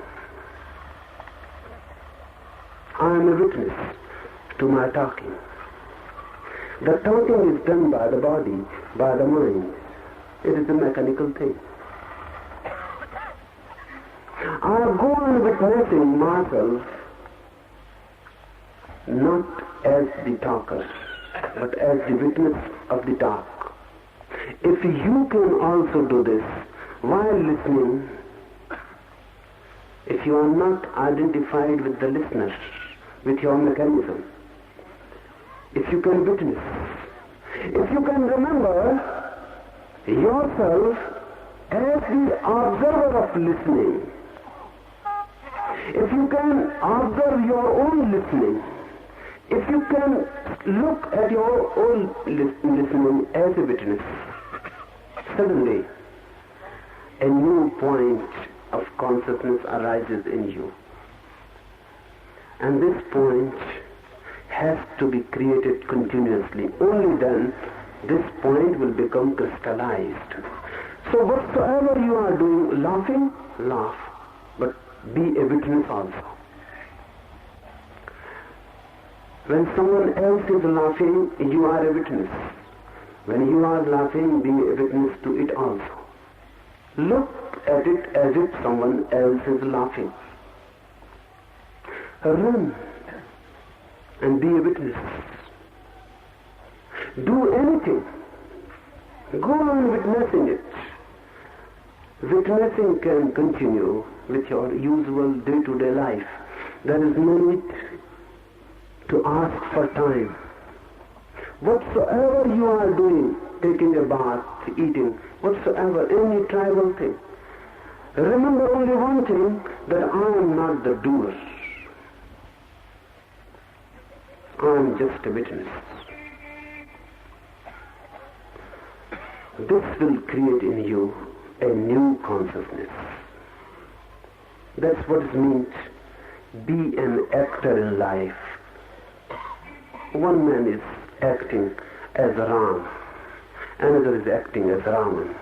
I am a witness to my talking. The talking is done by the body, by the mind. It is a mechanical thing. I go on witnessing myself not as the talker, but as the witness of the talk. If you can also do this while listening, if you are not identified with the listener, with your mechanism, if you can witness, if you can remember yourself as the observer of listening, if you can observe your own listening, if you can look at your own listening as a witness, suddenly a new point of consciousness arises in you. And this point has to be created continuously. Only then this point will become crystallized. So whatsoever you are doing, laughing, laugh, but be a witness also. When someone else is laughing, you are a witness. When you are laughing, be a witness to it also. Look at it as if someone else is laughing. Run and be a witness. Do anything. Go on witnessing it. Witnessing can continue with your usual day-to-day life. There is no need to ask for time. Whatsoever you are doing, taking a bath, eating, whatsoever, any tribal thing, remember only one thing, that I am not the doer. I am just a witness. This will create in you a new consciousness. That's what it means. Be an actor in life. One man is acting as Ram, another is acting as Raman.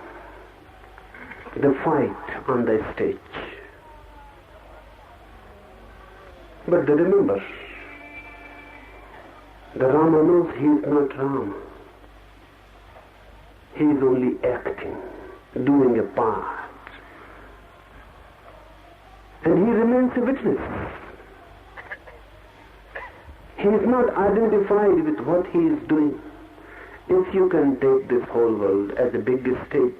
They fight on the stage. But they remember, the Rama knows he is not Ram. He is only acting, doing a part. And he remains a witness. He is not identified with what he is doing. If you can take this whole world as a big stage,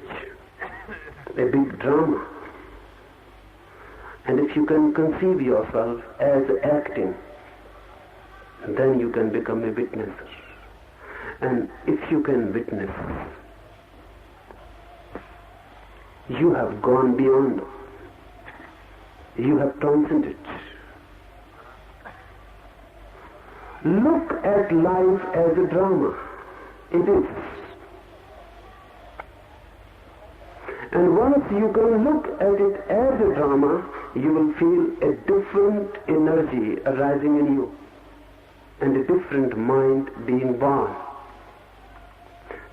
a big drama, and if you can conceive yourself as acting, then you can become a witnesser. And if you can witness, you have gone beyond. You have transcended. Look at life as a drama. It is. And once you can look at it as a drama, you will feel a different energy arising in you and a different mind being born.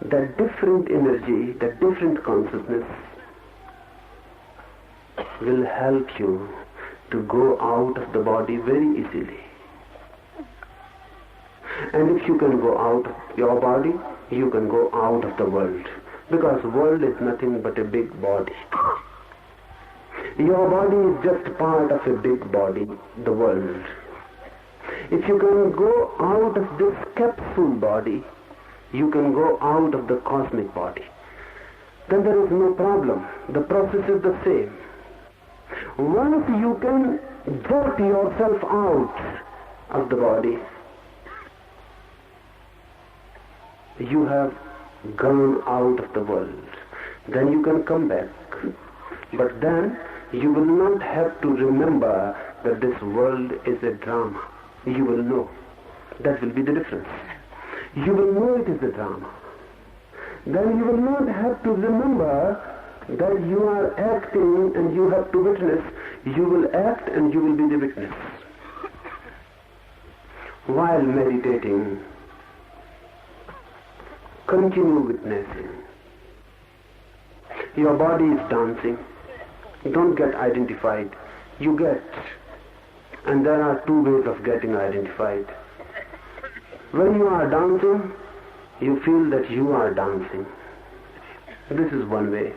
That different energy, that different consciousness will help you to go out of the body very easily. And if you can go out of your body, you can go out of the world. Because the world is nothing but a big body. Your body is just part of a big body, the world. If you can go out of this capsule body, you can go out of the cosmic body. Then there is no problem. The process is the same. Once you can jerk yourself out of the body, you have gone out of the world. Then you can come back. But then you will not have to remember that this world is a drama. You will know. That will be the difference. You will know it is a drama. Then you will not have to remember that you are acting and you have to witness. You will act and you will be the witness. While meditating, continue witnessing. Your body is dancing. Don't get identified. You get. And there are two ways of getting identified. When you are dancing, you feel that you are dancing. This is one way.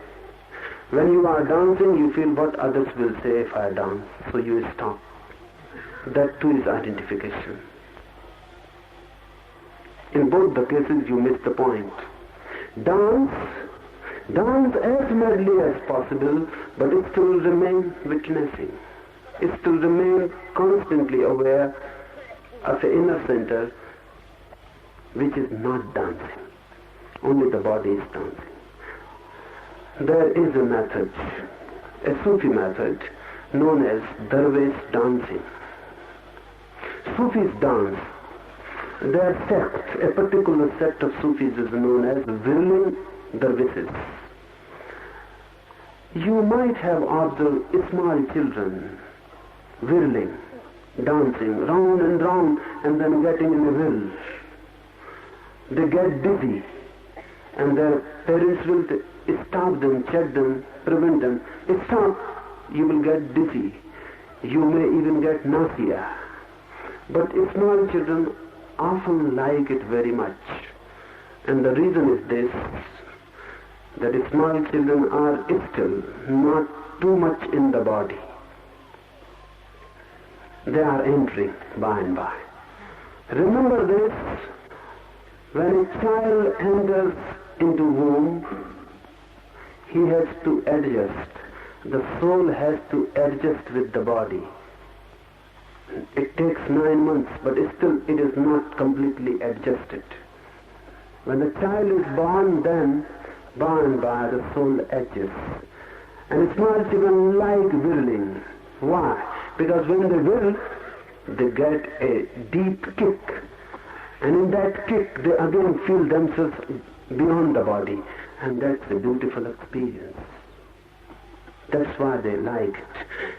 When you are dancing, you feel what others will say if I dance. So you stop. That too is identification. In both the cases, you miss the point. Dance as madly as possible, but it still remain witnessing. It still remain constantly aware of the inner center, which is not dancing. Only the body is dancing. There is a method, a Sufi method, known as Darwish dancing. Sufis dance. Their sect, a particular sect of Sufis is known as whirling dervishes. You might have observed small children whirling, dancing round and round and then getting in a whirl. They get dizzy and their parents will stop them, check them, prevent them. Stop, you will get dizzy. You may even get nausea. But small children often like it very much. And the reason is this, that small children are still not too much in the body. They are entering by and by. Remember this, when a child enters into womb, he has to adjust. The soul has to adjust with the body. It takes 9 months, but still it is not completely adjusted. When the child is born, then by and by the soul adjusts. And small children like whirling. Why? Because when they whirl, they get a deep kick. And in that kick, they again feel themselves beyond the body. And that's a beautiful experience. That's why they like it.